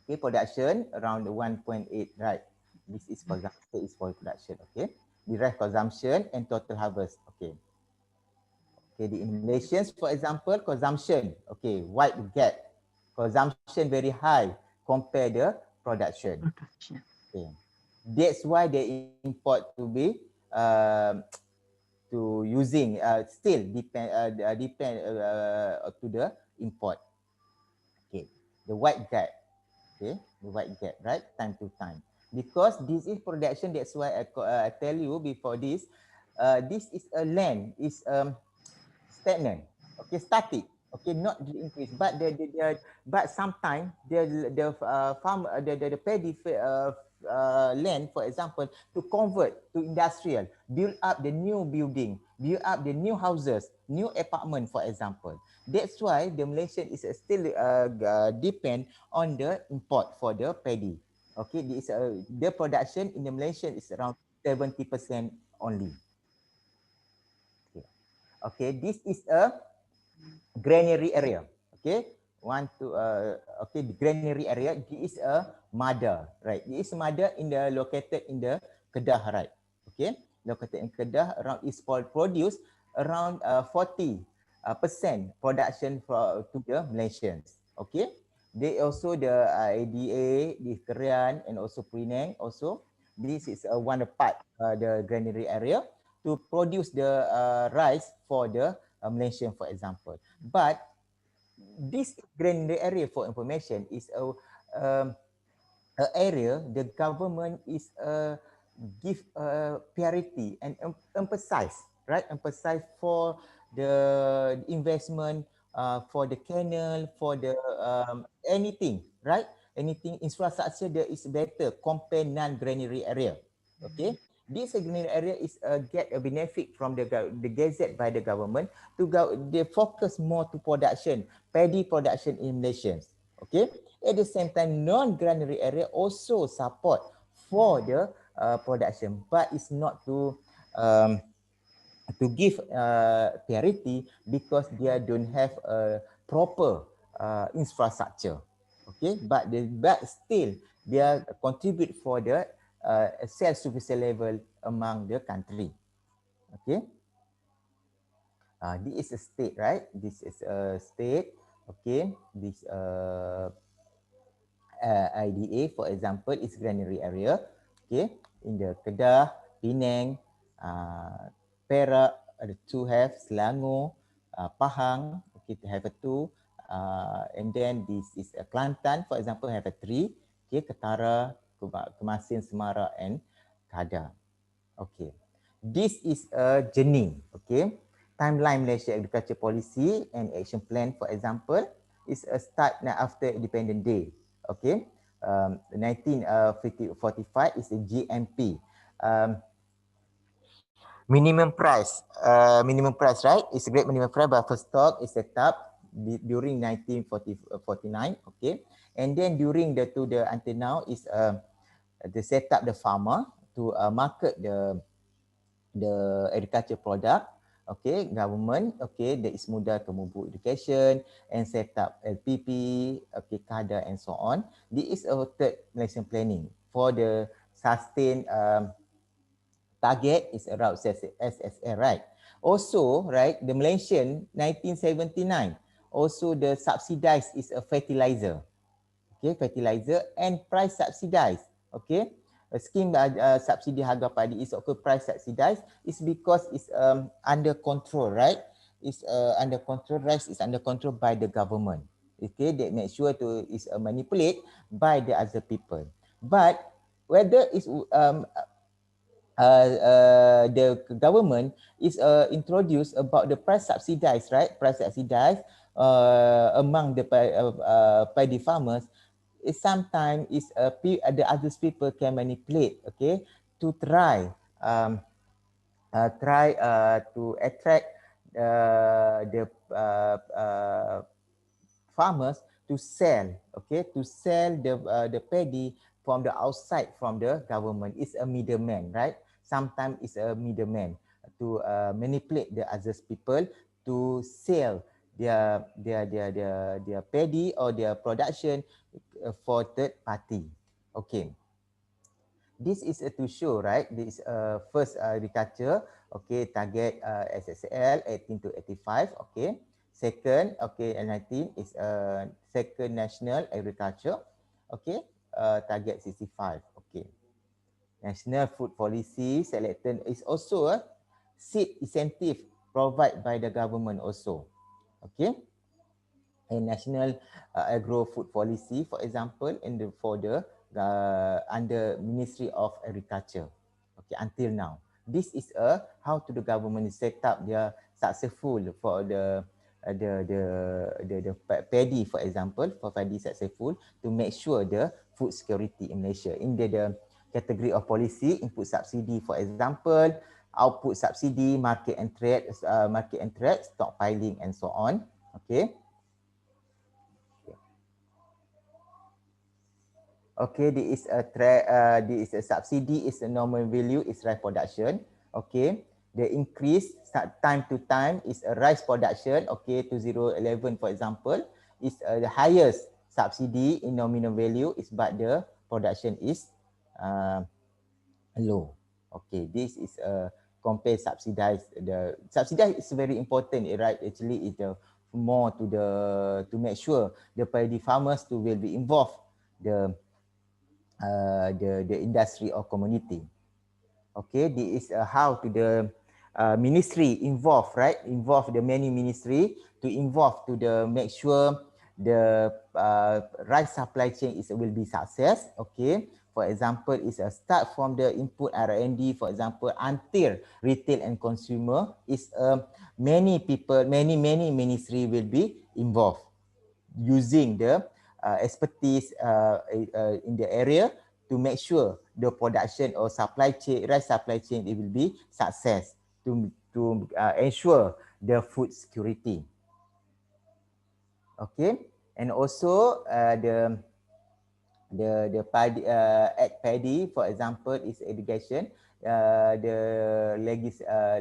Speaker 1: Okay, production around 1.8, right? This is consumption is for production. Okay, direct consumption and total harvest. Okay. Okay, in Malaysians, for example, consumption, okay, wide gap. Consumption very high compare the production.
Speaker 2: Production.
Speaker 1: Okay. That's why they import to be to using still depend to the import. Okay, the wide gap. Okay, the wide gap, right? Time to time. Because this is production, that's why I tell you before this is a land, is stagnant, okay, static, okay, not increase, but but sometimes the farm the paddy land, for example, to convert to industrial, build up the new building, build up the new houses, new apartment, for example. That's why the Malaysian is still depend on the import for the paddy. Okay, this the production in the Malaysian is around 70% only. Okay. Okay, this is a granary area. Okay, okay, the granary area. This is a mother, right? This is mother in the located in the Kedah, right? Okay, located in Kedah, around is produce around 40% production for to the Malaysians. Okay, they also the ADA, the Korean, and also Penang. Also, this is one part the granary area to produce the rice for the Malaysian, for example. But this granary area, for information, is a area the government is give priority and emphasize, right? Emphasize for the investment for the canal, for the anything, right? Anything infrastructure that is better compare non-granary area. Okay, this granary area is get a benefit from the gazette by the government to go. They focus more to production, paddy production in Malaysia. Okay, at the same time, non-granary area also support for the production, but it's not to give priority because they don't have a proper infrastructure. Okay, but still they contribute for the self-sufficient level among the country. Okay, this is a state, right? This is a state. Okay, this IDA, for example, is granary area. Okay, in the Kedah, Penang, Perak, ada two have Selangor, Pahang. Okay, to have a two, and then this is a Kelantan, for example, have a three. Okay, Ketara, Kemasin, Semara, and Kedah. Okay, this is a journey. Okay, timeline Malaysia Agriculture Policy and Action Plan, for example, is a start after Independence Day. Okay, 1945 is a GMP. Minimum price, right? It's a great minimum price, but first stock is set up during 1949. Okay, and then during the until now is the set up the farmer to market the agriculture product. Okay, government, okay, that is mudah ke Mubu Education and set up LPP, okay, KADA and so on. This is a third Malaysian planning for the sustain target is around SSL, right? Also, right, the Malaysian 1979, also the subsidized is a fertilizer. Okay, fertilizer and price subsidized. Okay, a scheme subsidi harga padi is also price subsidized is because it's under control, right? It's under control, rice is under control by the government. Okay, they make sure to is manipulate by the other people. But whether it's the government is introduced about the price subsidized, right? Price subsidized among the paddy farmers. It sometimes is the other people can manipulate, okay, to try to attract the farmers to sell, okay, to sell the paddy from the outside from the government. It's a middleman, right? Sometimes it's a middleman to manipulate the other people to sell their paddy or their production for third party. Okay, this is to show, right? This first agriculture, okay, target SSL 18 to 85, okay. Second, okay, 19 is second national agriculture, okay, target 65, okay. National food policy selected is also a seed incentive provided by the government also, okay. And national agro food policy, for example, and for the under Ministry of Agriculture. Okay, until now, this is how to the government set up their successful for the paddy, for example, for paddy successful to make sure the food security in Malaysia in the category of policy, input subsidy, for example, output subsidy, market and trade, stockpiling, and so on. Okay. Okay, this is a subsidy is a normal value is rice production. Okay, the increase time to time is a rice production. Okay, 2011 for example is the highest subsidy in nominal value is but the production is uh, low. Okay, this is a compare subsidized. The subsidized is very important, right? Actually, it's more to make sure the paddy farmers to will be involved the the industry or community. Okay, this is how to the ministry involve, right? Involve the many ministry to involve to the make sure the rice supply chain is will be success. Okay, for example, is a start from the input R&D, for example, until retail and consumer is many people, many ministry will be involved using the expertise in the area to make sure the production or supply chain, rice supply chain, it will be success to ensure the food security. Okay, and also the paddy, ag paddy, for example, is irrigation. The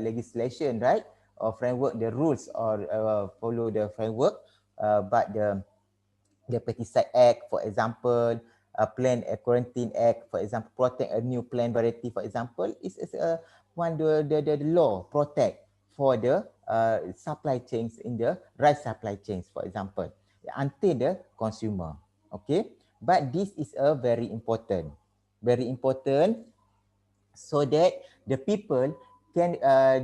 Speaker 1: legislation, right, or framework, the rules or follow the framework, but the pesticide act, for example, plant a quarantine act, for example, protect a new plant variety, for example, is one the law protect for the supply chains in the rice supply chains, for example, until the consumer. Okay, but this is a very important, so that the people can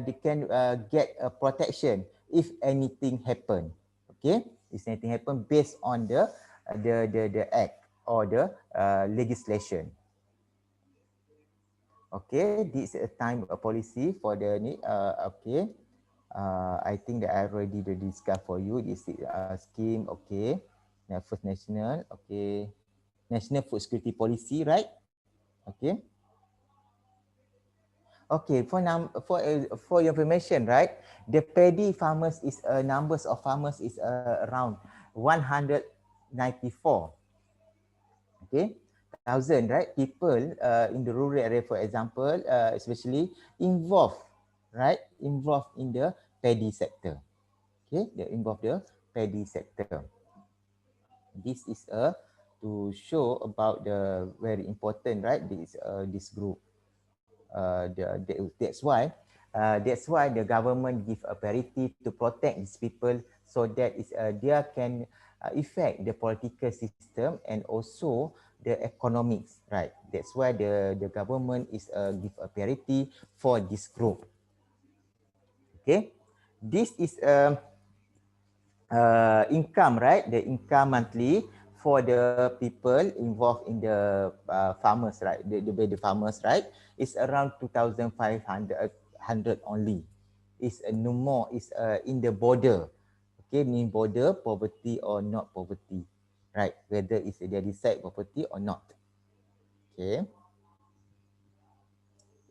Speaker 1: they can get a protection if anything happen. Okay, if anything happen based on the act or the legislation. Okay, this is a time a policy for the ni. Okay, I think that I already discuss for you this scheme. Okay, first national. Okay, national food security policy, right? Okay. Okay, for your information, right? The paddy farmers is numbers of farmers is around 194. Okay, thousand, right? People in the rural area, for example, especially involved, right? Involved in the paddy sector. Okay, they involved the paddy sector. This is to show about the very important, right? This group. That's why the government give a priority to protect these people, so that is they can affect the political system and also the economics, right? That's why the government is give a priority for this group. Okay, this is income, right? The income monthly for the people involved in the farmers, right? The farmers, right? Is around 2,500 only. Is no more. Is in the border. Okay, mean border poverty or not poverty, right? Whether is they decide poverty or not. Okay.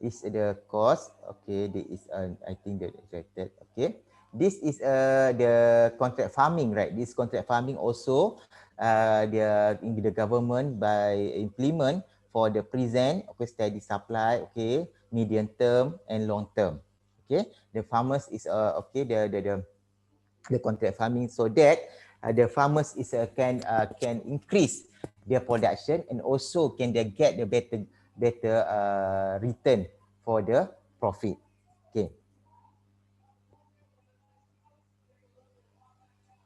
Speaker 1: Is the cost. Okay, this is I think that affected. Okay, this is the contract farming, right? This contract farming also the government by implement for the present, okay, steady supply, okay, medium term and long term. Okay, the farmers is okay, the contract farming, so that the farmers is can increase their production and also can they get the better return for the profit. Okay.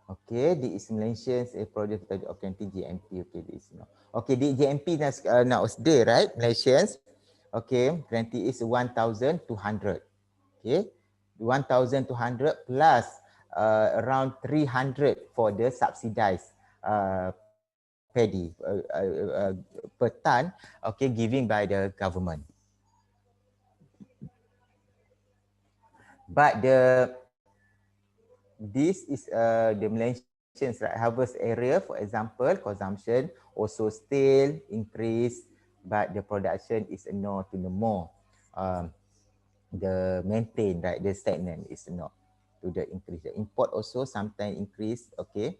Speaker 1: Okay, the is Malaysians a project of GMP. Okay, this no. Okay, the GMP now is there, right? Malaysians. Okay, guarantee is 1,200. Okay, 1,200 plus around 300 for the subsidized paddy per ton. Okay, giving by the government. But this is the Malaysians, right? Harvest area, for example, consumption also still increase, but the production is no to the more the maintain, right? The stagnant is not to the increase. The import also sometimes increase. Okay,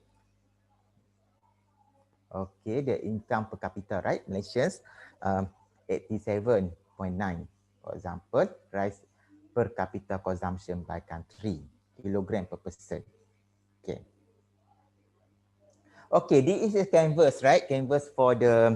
Speaker 1: Okay, the income per capita, right? Malaysians, 87.9, for example, rice per capita consumption by country, kilogram per person. Okay. Okay, this is a canvas, right? Canvas for uh,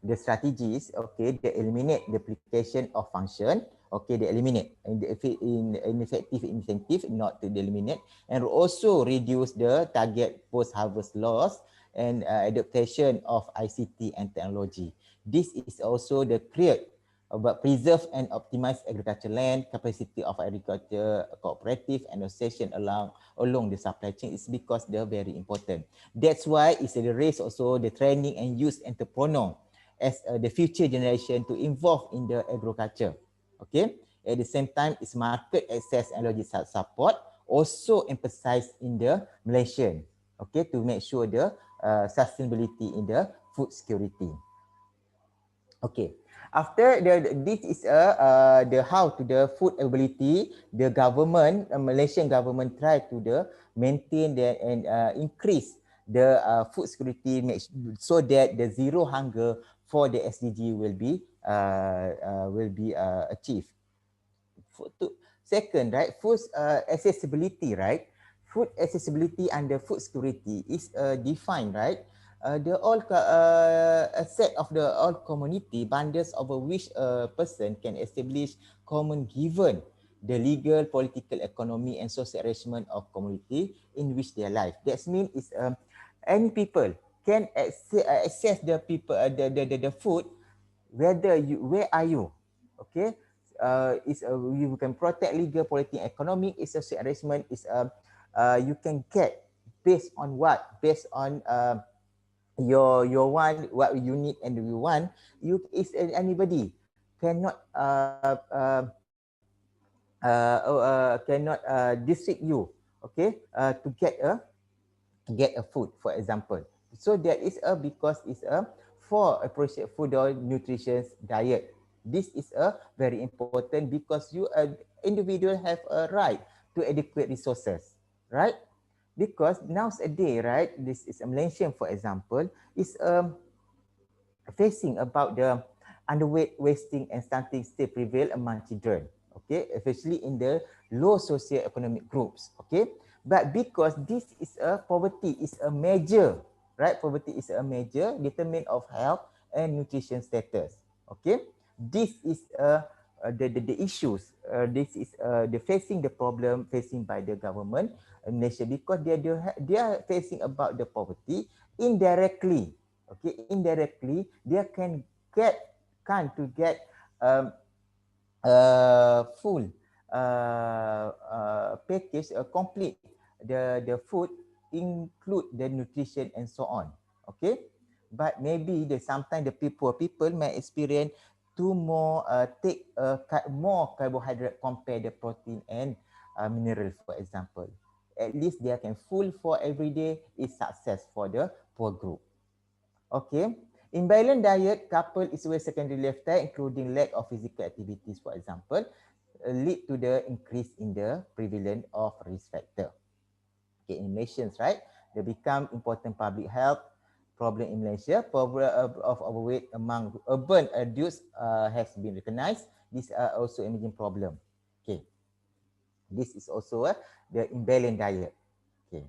Speaker 1: the strategies. Okay, they eliminate duplication of function. Okay, they eliminate in ineffective incentive, not to eliminate, and also reduce the target post-harvest loss and adaptation of ICT and technology. This is also the create about preserve and optimize agriculture land, capacity of agriculture cooperative and association along the supply chain is because they're very important. That's why it's the race also the training and use entrepreneur as the future generation to involve in the agriculture. Okay. At the same time, it's market access and logistics support also emphasized in the Malaysian. Okay, to make sure the sustainability in the food security. Okay. After this is the how to the food ability, the government, Malaysian government try to the maintain the and increase the food security so that the zero hunger for the SDG will be achieved. Second, right, food accessibility, right? Food accessibility under food security is defined, right? The all a set of the all community bundles over which a person can establish common given the legal, political, economy, and social arrangement of community in which they live. That means is any people can access the people the food whether you where are you, okay. Is you can protect legal, political, economic, is a arrangement is you can get based on what, based on your want, what you need and you want, you is anybody cannot cannot district you, okay, to get a food, for example. So that is a because it's a for appropriate food or nutritious diet. This is a very important because you individual have a right to adequate resources, right? Because nowadays, right, this is a Malaysian, for example, is facing about the underweight, wasting, and stunting still prevail among children. Okay, especially in the low socio-economic groups. Okay, but because this is a poverty is a major, right? Poverty is a major determinant of health and nutrition status. Okay, this is the issues. This is the facing the problem facing by the government nation because they are facing about the poverty indirectly. Okay, indirectly they can get um, full package, complete the food, include the nutrition and so on. Okay, but maybe the sometimes the people may experience too more take more carbohydrate compare the protein and mineral, for example. At least they can full for every day is success for the poor group. Okay. Imbalance diet coupled is where secondary lifestyle, including lack of physical activities, for example, lead to the increase in the prevalence of risk factor. Okay, in Malaysians, right? They become important public health problem in Malaysia. Problem of overweight among urban adults has been recognized. These are also emerging problem. Okay, this is also the imbalance diet. Okay.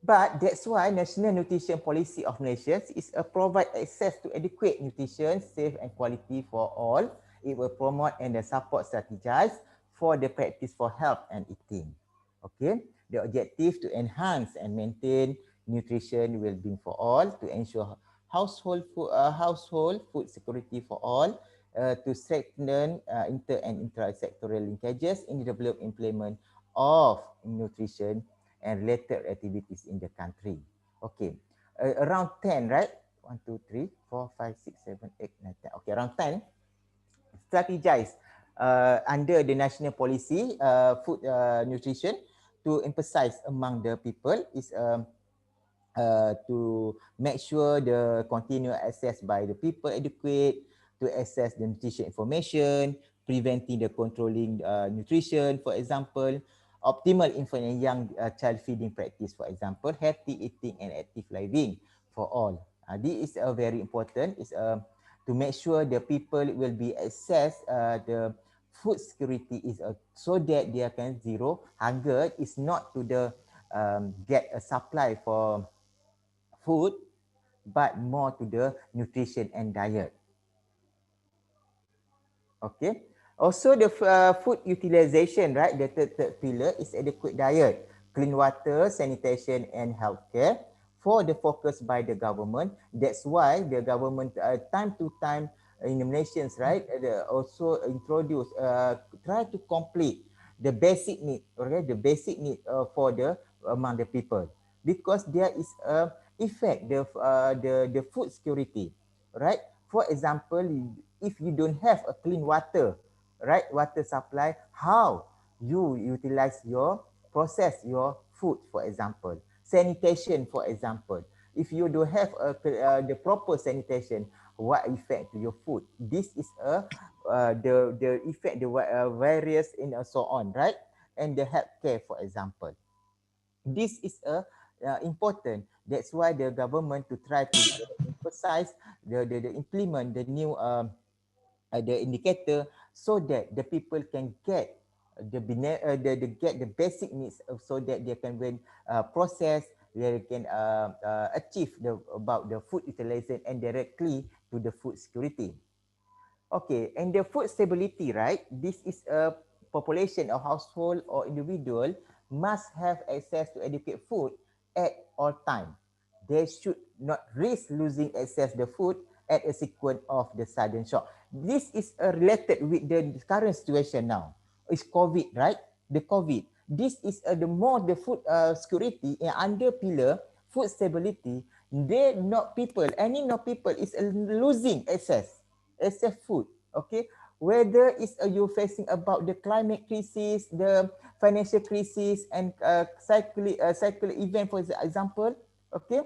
Speaker 1: But that's why National Nutrition Policy of Malaysia is a provide access to adequate nutrition, safe and quality for all. It will promote and support strategize for the practice for health and eating. Okay, the objective to enhance and maintain nutrition well-being for all, to ensure household food security for all, to strengthen inter and intra-sectoral linkages in the development implement of nutrition and related activities in the country. Okay, around 10, right? 1, 2, 3, 4, 5, 6, 7, 8, 9, 10. Okay, around 10 strategize under the national policy food nutrition to emphasize among the people is to make sure the continuous access by the people adequate to access the nutrition information, preventing the controlling nutrition, for example, optimal infant and young child feeding practice, for example, healthy eating and active living for all. This is very important. Is to make sure the people will be access the food security is so that they can zero hunger. Is not to the get a supply for food, but more to the nutrition and diet. Okay. Also the food utilization, right? The third pillar is adequate diet, clean water, sanitation and healthcare for the focus by the government. That's why the government time to time in the nations, right? Also introduce, try to complete the basic need, okay? The basic need for the among the people, because there is a effect the food security, right? For example, if you don't have a clean water, right, water supply, how you utilize your process your food, for example, sanitation, for example, if you don't have the proper sanitation, what effect to your food? This is a the effect, the various and so on, right? And the healthcare, for example, this is a important. That's why the government to try to emphasize the implement the new the indicator, so that the people can get the get the basic needs so that they can when process, they can achieve the about the food utilization and directly to the food security. Okay, and the food stability, right? This is a population or household or individual must have access to adequate food at all time. They should not risk losing access to the food at a sequence of the sudden shock. This is related with the current situation now. It's COVID, right? The COVID. This is the more the food security and under pillar food stability. They not people, any not people is losing access food. Okay, whether it's you facing about the climate crisis, the financial crisis, and cycle event, for example. Okay,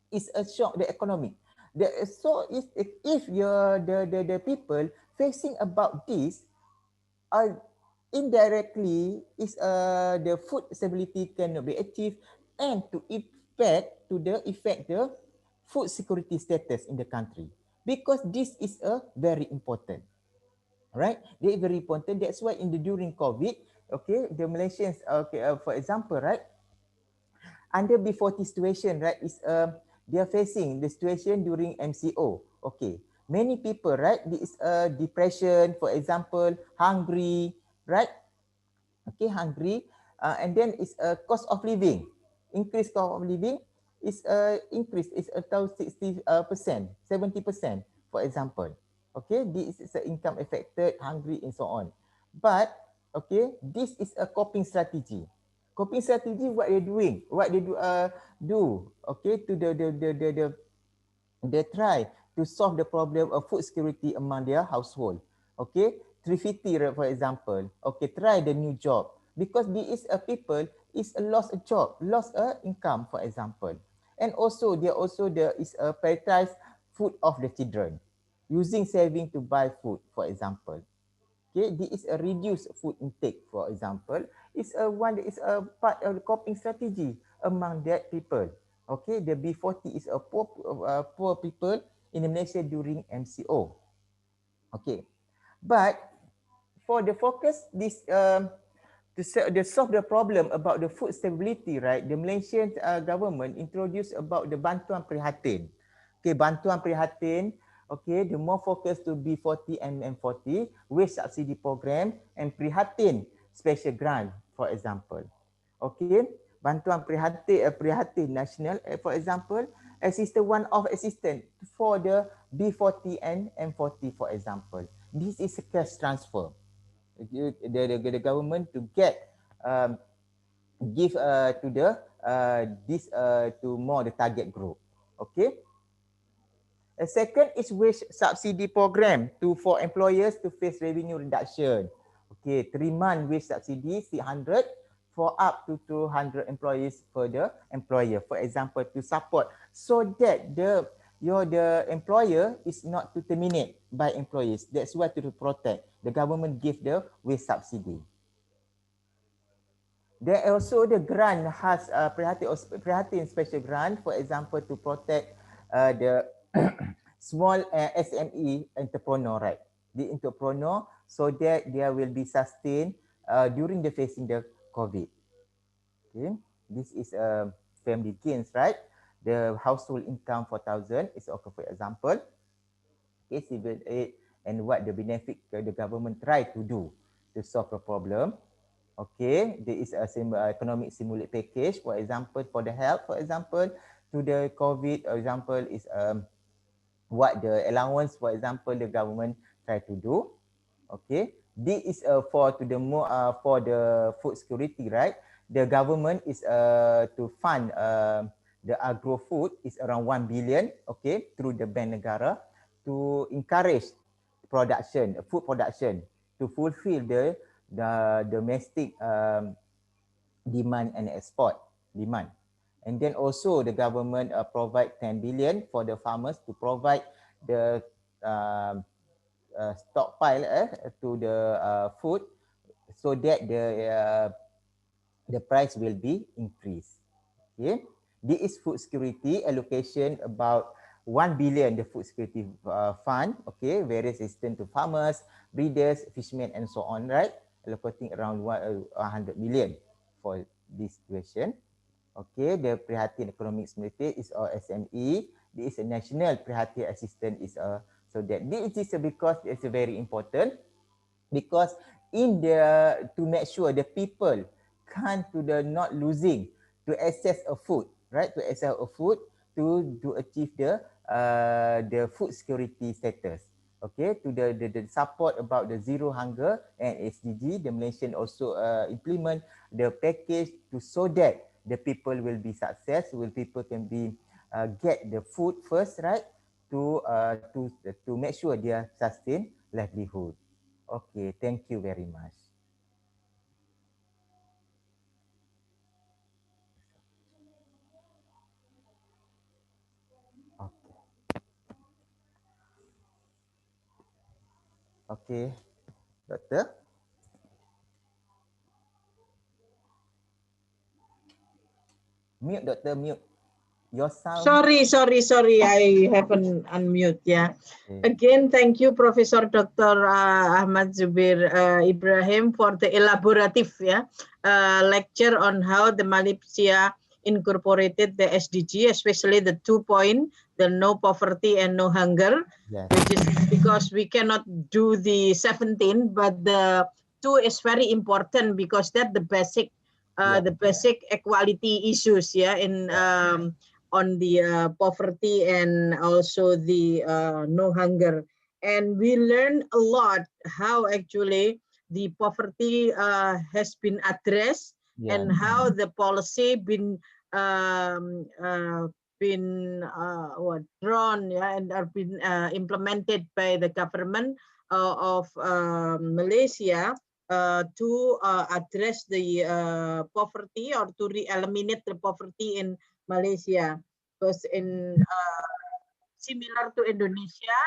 Speaker 1: it's a shock the economic. So if you're the people facing about this, indirectly is the food stability cannot be achieved, and to affect the food security status in the country, because this is a very important, right? They very important. That's why in the during COVID, okay, the Malaysians, okay, for example, right, under B40 situation, right, is they are facing the situation during MCO. Okay, many people, right, this is depression, for example, hungry, right? Okay, hungry, and then it's a cost of living, increased cost of living is increase is about 60%, 70%, for example. Okay, this is a income affected, hungry, and so on. But okay, this is a coping strategy. Coping strategy, what they're doing, what they do, okay, to they try to solve the problem of food security among their household. Okay, 350, for example. Okay, try the new job, because this is a people is a lost a job, lost a income, for example. And also there is a prioritize food of the children, using saving to buy food, for example. Okay, this is a reduced food intake, for example. It's a one that is a part of the coping strategy among that people. Okay, the B40 is a poor people in Malaysia during MCO. Okay, but for the focus this to solve the problem about the food stability, right? The Malaysian government introduced about the bantuan prihatin. Okay, bantuan prihatin. Okay, the more focus to B40 and M40 with subsidy program and prihatin special grant, for example. Okay, bantuan prihatin national, for example, assistant one-off assistant for the B40 and M40, for example. This is a cash transfer. The government to get give to the this to more the target group. Okay. A second is wage subsidy program to for employers to face revenue reduction. Okay, 3-month wage subsidy 600 for up to 200 employees per the employer, for example, to support so that the employer is not to terminate by employees. That's why to protect. The government give the wage subsidy. There also the grant has prihatin special grant, for example, to protect the small SME entrepreneur, right? The entrepreneur, so that they will be sustained during the facing the COVID. Okay, this is a family gains, right? The household income 4,000 is okay, for example. Okay, civil aid and what the benefit the government try to do to solve the problem. Okay, there is a economic stimulate package, for example, for the health, for example, to the COVID, for example, is what the allowance, for example, the government try to do. Okay, this is for to the more for the food security, right? The government is to fund the agro food is around 1 billion, okay, through the Bank Negara to encourage production, food production, to fulfill the domestic demand and export demand. And then also the government provide 10 billion for the farmers to provide the stockpile to the food, so that the price will be increased. Okay, this is food security allocation about 1 billion, the food security fund. Okay, various assistance to farmers, breeders, fishermen, and so on, right? Allocating around 100 million for this situation. Okay, the Prihatin Economic Committee is our SME. This is a national Prihatin assistance is so that this is because it's very important, because in the to make sure the people can't to the not losing to access a food, right? To access a food to achieve the food security status. Okay, to the support about the zero hunger and SDG, the Malaysian also implement the package to so that the people will be success, will people can be get the food first, right? To make sure their sustain livelihood. Okay, thank you very much. Okay, okay, doctor, mute, doctor, mute. Your sound.
Speaker 2: Sorry. I haven't unmute. Yeah.
Speaker 1: Okay.
Speaker 2: Again, thank you, Professor Dr. Ahmad Zubir Ibrahim, for the elaborative lecture on how the Malaysia incorporated the SDG, especially the 2 point, the no poverty and no hunger,
Speaker 1: Yes.
Speaker 2: which is because we cannot do the 17, but the 2 is very important because that
Speaker 1: Yeah.
Speaker 2: the basic equality issues, in on the poverty and also the no hunger. And we learn a lot how actually the poverty has been addressed,
Speaker 1: Yeah.
Speaker 2: and how the policy um, uh, been drawn, and are been implemented by the government of Malaysia to address the poverty, or to eliminate the poverty in Malaysia. Because in similar to Indonesia,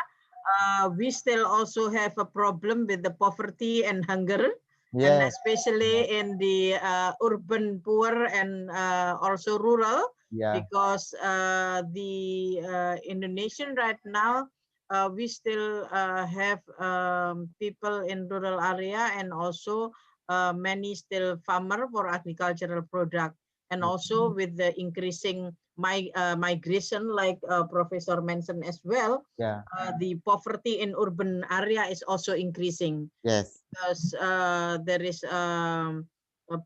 Speaker 2: we still also have a problem with the poverty and hunger, and
Speaker 1: Yes.
Speaker 2: especially in the urban poor and also rural,
Speaker 1: Yeah.
Speaker 2: because the Indonesian right now, we still have people in rural area, and also many still farmer for agricultural product, and also with the increasing migration, like Professor mentioned as well,
Speaker 1: Yeah.
Speaker 2: the poverty in urban area is also increasing,
Speaker 1: Yes.
Speaker 2: because there is a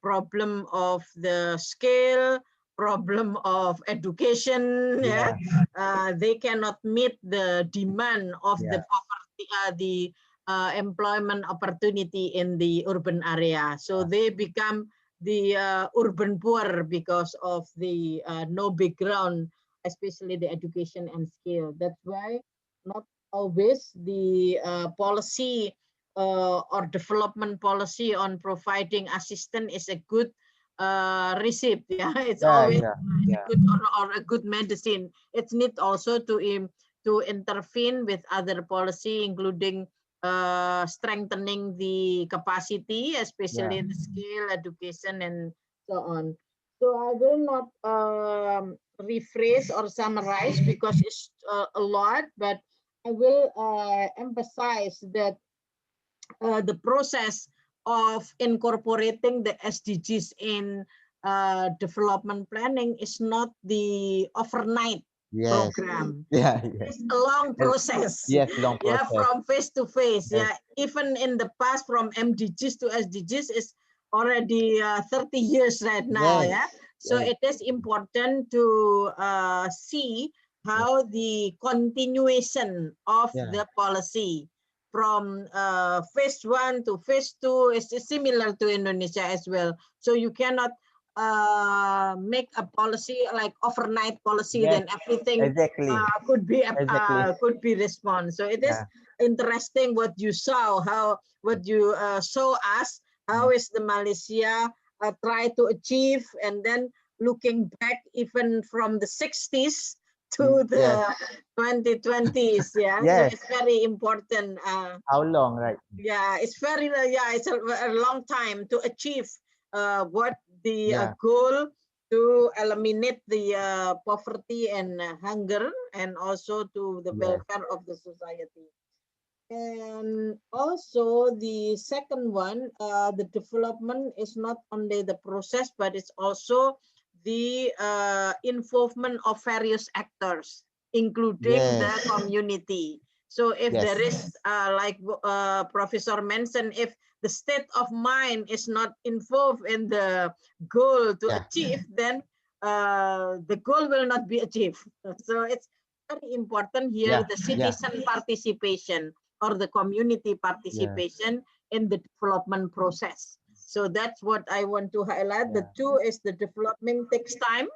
Speaker 2: problem of the scale, problem of education. Yeah,
Speaker 1: Yeah.
Speaker 2: they cannot meet the demand of the
Speaker 1: Yeah.
Speaker 2: poverty, the employment opportunity in the urban area. So they become the urban poor because of the no background, especially the education and skill. That's why not always the policy or development policy on providing assistance is a good receipt. Yeah, it's
Speaker 1: Yeah.
Speaker 2: always
Speaker 1: Yeah.
Speaker 2: a
Speaker 1: Yeah.
Speaker 2: good, or a good medicine. It's need also to intervene with other policy, including strengthening the capacity,
Speaker 1: Yeah.
Speaker 2: especially the skill, education, and so on. So I will not rephrase or summarize because it's a lot, but I will emphasize that the process of incorporating the SDGs in development planning is not the overnight
Speaker 1: Yes.
Speaker 2: program.
Speaker 1: Yeah. Yes.
Speaker 2: It's a long process.
Speaker 1: Yes. Long
Speaker 2: Yeah,
Speaker 1: process.
Speaker 2: from phase to phase.
Speaker 1: Yes.
Speaker 2: Yeah, even in the past, from MDGs to SDGs is already 30 years right now.
Speaker 1: Yes.
Speaker 2: Yeah, so
Speaker 1: Yes.
Speaker 2: it is important to see how the continuation of
Speaker 1: Yeah.
Speaker 2: the policy from phase 1 to phase 2 is similar to Indonesia as well. So you cannot make a policy like overnight policy,
Speaker 1: Yes.
Speaker 2: then everything
Speaker 1: Exactly. Exactly.
Speaker 2: could be response. So it is
Speaker 1: Yeah.
Speaker 2: interesting what you saw, what you show us, how is the Malaysia try to achieve, and then looking back even from the 60s to
Speaker 1: Yes.
Speaker 2: the 2020s. Yeah, so
Speaker 1: Yes.
Speaker 2: it's very important.
Speaker 1: How long, right?
Speaker 2: Yeah, it's very yeah, it's a long time to achieve what the
Speaker 1: Yeah.
Speaker 2: goal to eliminate the poverty and hunger, and also to the
Speaker 1: Yes.
Speaker 2: welfare of the society. And also the second one, the development is not only the process, but it's also the involvement of various actors, including the
Speaker 1: Yes.
Speaker 2: community. So if
Speaker 1: Yes.
Speaker 2: there is, like Professor mentioned, if the state of mind is not involved in the goal to
Speaker 1: Yeah.
Speaker 2: achieve, then the goal will not be achieved. So it's very important here,
Speaker 1: Yeah.
Speaker 2: the
Speaker 1: Yeah.
Speaker 2: citizen participation or the community
Speaker 1: Yeah.
Speaker 2: participation in the development process. So that's what I want to highlight. The
Speaker 1: Yeah.
Speaker 2: two is the development takes time.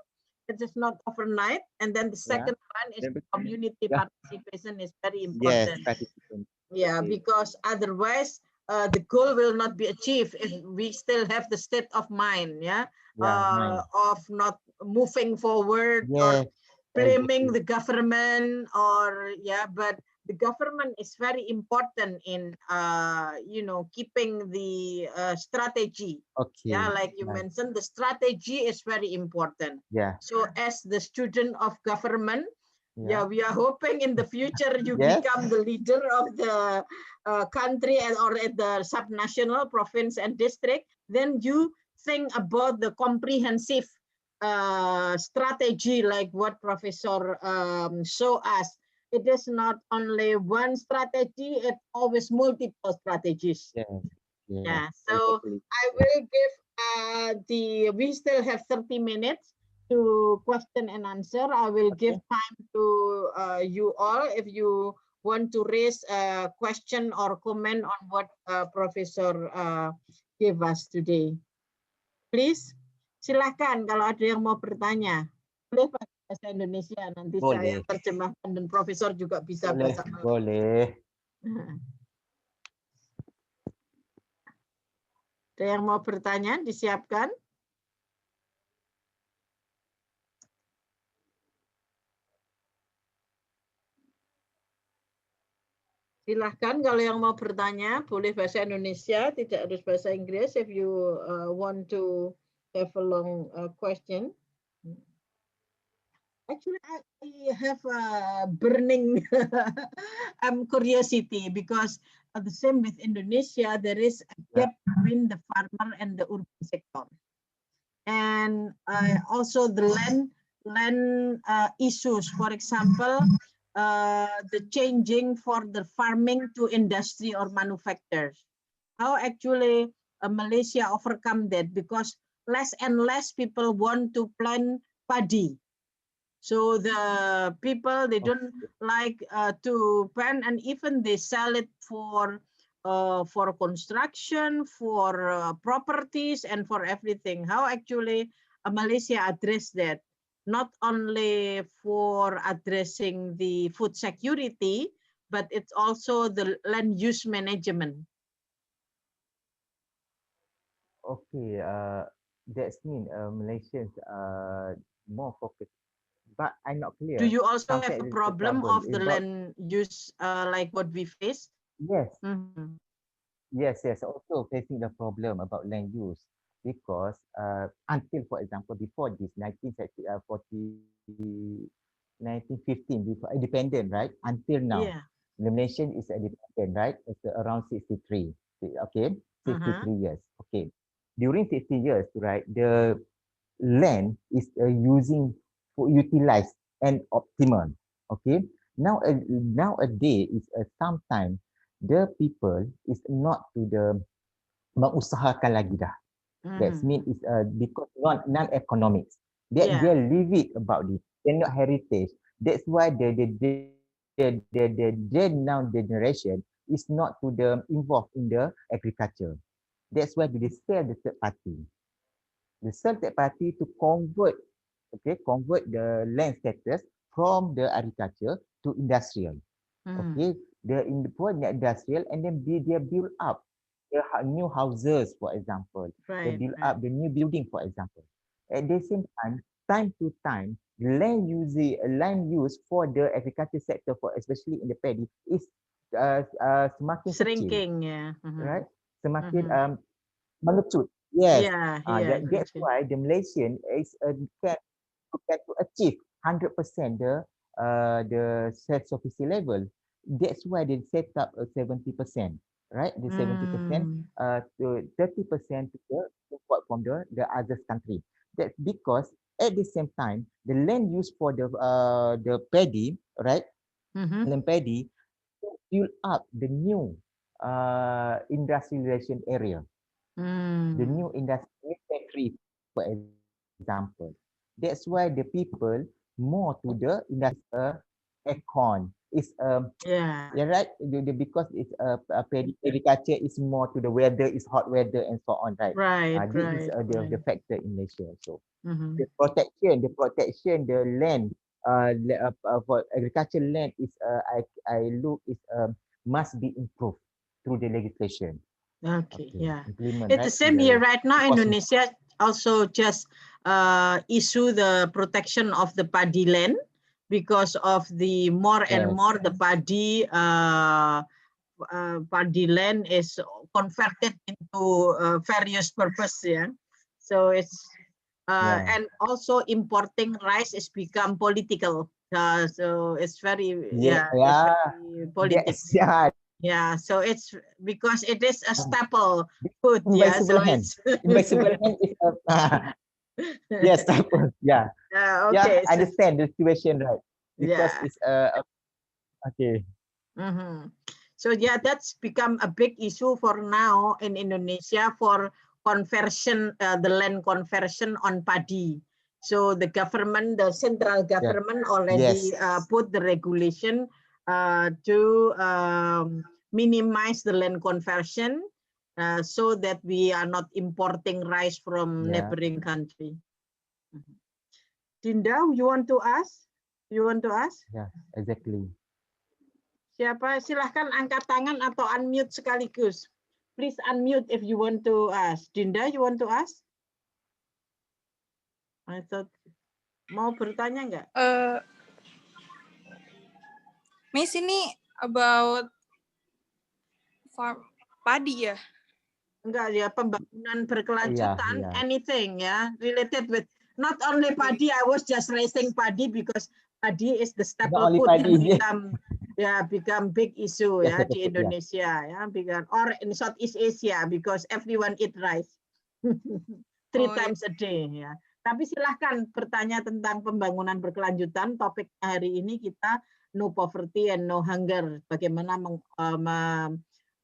Speaker 2: It is not overnight. And then the
Speaker 1: Yeah.
Speaker 2: second one is the community
Speaker 1: Yeah.
Speaker 2: participation is very
Speaker 1: Yes.
Speaker 2: important.
Speaker 1: Participant.
Speaker 2: Yeah,
Speaker 1: Okay.
Speaker 2: because otherwise the goal will not be achieved if we still have the state of mind, yeah,
Speaker 1: Yeah. Mine.
Speaker 2: of not moving forward or
Speaker 1: Yes.
Speaker 2: blaming
Speaker 1: Exactly.
Speaker 2: the government, or yeah, but the government is very important in keeping the strategy. Yeah,
Speaker 1: Okay.
Speaker 2: like you
Speaker 1: Nice.
Speaker 2: mentioned, the strategy is very important.
Speaker 1: Yeah.
Speaker 2: So as the student of government, yeah,
Speaker 1: Yeah.
Speaker 2: we are hoping in the future you
Speaker 1: Yes.
Speaker 2: become the leader of the country, or at the subnational, province, and district. Then you think about the comprehensive strategy, like what Professor show us. It is not only one strategy; it always multiple strategies.
Speaker 1: Yes. Yes.
Speaker 2: Yeah. So
Speaker 1: Exactly.
Speaker 2: I will give we still have 30 minutes to question and answer. I will give
Speaker 1: Okay.
Speaker 2: time to you all if you want to raise a question or comment on what Professor gave us today. Please, silakan kalau ada yang mau bertanya. Boleh pakai bahasa Indonesia, nanti saya
Speaker 1: Boleh.
Speaker 2: terjemahkan dan Profesor juga bisa
Speaker 1: Boleh.
Speaker 2: bahasa Malaysia.
Speaker 1: Boleh.
Speaker 2: Ada yang mau bertanya, disiapkan. Silahkan kalau yang mau bertanya, boleh bahasa Indonesia, tidak harus bahasa Inggris. If you want to have a long question. Actually, I have a burning curiosity, because the same with Indonesia, there is a gap between the farmer and the urban sector. And also the land issues, for example, the changing for the farming to industry or manufacturers. How actually Malaysia overcome that? Because less and less people want to plant paddy. So the people, they don't like to plant, and even they sell it for construction, for properties, and for everything. How actually Malaysia address that? Not only for addressing the food security, but it's also the land use management.
Speaker 1: Okay. That's mean Malaysians are more focused, but I'm not
Speaker 2: Do
Speaker 1: clear.
Speaker 2: you also have
Speaker 1: Something
Speaker 2: a
Speaker 1: is the
Speaker 2: problem
Speaker 1: problem
Speaker 2: of the
Speaker 1: about.
Speaker 2: land use like what we face?
Speaker 1: Yes.
Speaker 2: Mhm.
Speaker 1: Yes. Yes. Also facing the problem about land use. because until, for example, before this 1915, before independent, right? Until now,
Speaker 2: Yeah.
Speaker 1: the Malaysian is independent, right? It's around 63. Okay,
Speaker 2: Uh-huh.
Speaker 1: 63 years. Okay, during 60 years, right? The land is using for utilized and optimal. Okay, nowadays is sometimes the people is not to the mengusahakan lagi dah. That means
Speaker 2: Mm-hmm.
Speaker 1: is because non-economics. They
Speaker 2: Yeah.
Speaker 1: leave it about this. They're not heritage. That's why the now the generation is not to the involved in the agriculture. That's why they sell the third party. They sell third party to convert, okay, convert the land status from the agriculture to industrial.
Speaker 2: Mm-hmm.
Speaker 1: Okay, in the poor industrial, and then they build up the new houses, for example. They
Speaker 2: Right,
Speaker 1: build
Speaker 2: right.
Speaker 1: up the new building, for example. At the same time to time, land use for the agriculture sector, for especially in the paddy, is semakin kecil,
Speaker 2: Shrinking, yeah. Mm-hmm.
Speaker 1: right? Semakin
Speaker 2: Mm-hmm.
Speaker 1: mengecut. Yes,
Speaker 2: Yeah, yeah,
Speaker 1: that's
Speaker 2: gotcha.
Speaker 1: why the Malaysian is can to achieve 100% the self-sufficiency level. That's why they set up a 70%, right? The 70%
Speaker 2: Mm,
Speaker 1: to 30% to the import from the other country. That's because at the same time, the land used for the paddy, right?
Speaker 2: mm-hmm.
Speaker 1: Land paddy, build up the new industrialization area, the
Speaker 2: Mm,
Speaker 1: new industry factory, for example. That's why the people more to the industry aircon. It's
Speaker 2: yeah,
Speaker 1: yeah, right. Because it's agriculture is more to the weather, is hot weather and so on, right?
Speaker 2: right,
Speaker 1: This is
Speaker 2: right,
Speaker 1: the
Speaker 2: right.
Speaker 1: factor in Malaysia. So
Speaker 2: Mm-hmm.
Speaker 1: the land, for agriculture land is I look is must be improved through the legislation.
Speaker 2: Okay,
Speaker 1: Okay,
Speaker 2: yeah.
Speaker 1: implement
Speaker 2: It's the
Speaker 1: right to
Speaker 2: same here
Speaker 1: the
Speaker 2: right now.
Speaker 1: enforcement.
Speaker 2: Indonesia also just issue the protection of the paddy land because of the more and
Speaker 1: Yes,
Speaker 2: more the paddy land is converted into various purpose. Yeah, so it's
Speaker 1: yeah,
Speaker 2: and also importing rice is become political. So it's very
Speaker 1: yeah,
Speaker 2: yeah, it's
Speaker 1: yeah.
Speaker 2: very
Speaker 1: That's
Speaker 2: politics.
Speaker 1: yeah.
Speaker 2: Yeah, so it's because it is a staple food. Yeah, so
Speaker 1: Invisible hand.
Speaker 2: it's
Speaker 1: Invisible hand is yes, yeah, yeah.
Speaker 2: okay.
Speaker 1: I
Speaker 2: So
Speaker 1: understand the situation, right? Because
Speaker 2: yeah.
Speaker 1: it's okay.
Speaker 2: Mm-hmm. So yeah, that's become a big issue for now in Indonesia for conversion, the land conversion on paddy. So the government, the central
Speaker 1: Yeah.
Speaker 2: government already
Speaker 1: Yes.
Speaker 2: put the regulation to minimize the land conversion so that we are not importing rice from
Speaker 1: Yeah.
Speaker 2: neighboring country. Mhm. Dinda, you want to ask? You want to ask?
Speaker 1: Yeah. Exactly.
Speaker 2: Siapa? Silahkan angkat tangan atau unmute sekaligus. Please unmute if you want to ask. Dinda, you want to ask? I thought, mau bertanya nggak?
Speaker 3: Miss, ini about farm padi ya?
Speaker 2: Enggak ya, pembangunan
Speaker 1: Yeah.
Speaker 2: berkelanjutan,
Speaker 1: Yeah.
Speaker 2: anything ya, related with not only padi. I was just raising padi because padi is the
Speaker 1: Not
Speaker 2: staple
Speaker 1: only
Speaker 2: food yang
Speaker 1: padi.
Speaker 2: become big issue
Speaker 1: Yes,
Speaker 2: ya
Speaker 1: the
Speaker 2: di
Speaker 1: food. Yeah.
Speaker 2: Indonesia ya, or in Southeast Asia because everyone eat rice 3
Speaker 3: Oh ya.
Speaker 2: times a day ya. Tapi silahkan bertanya tentang pembangunan berkelanjutan. Topik hari ini kita no poverty and no hunger. Bagaimana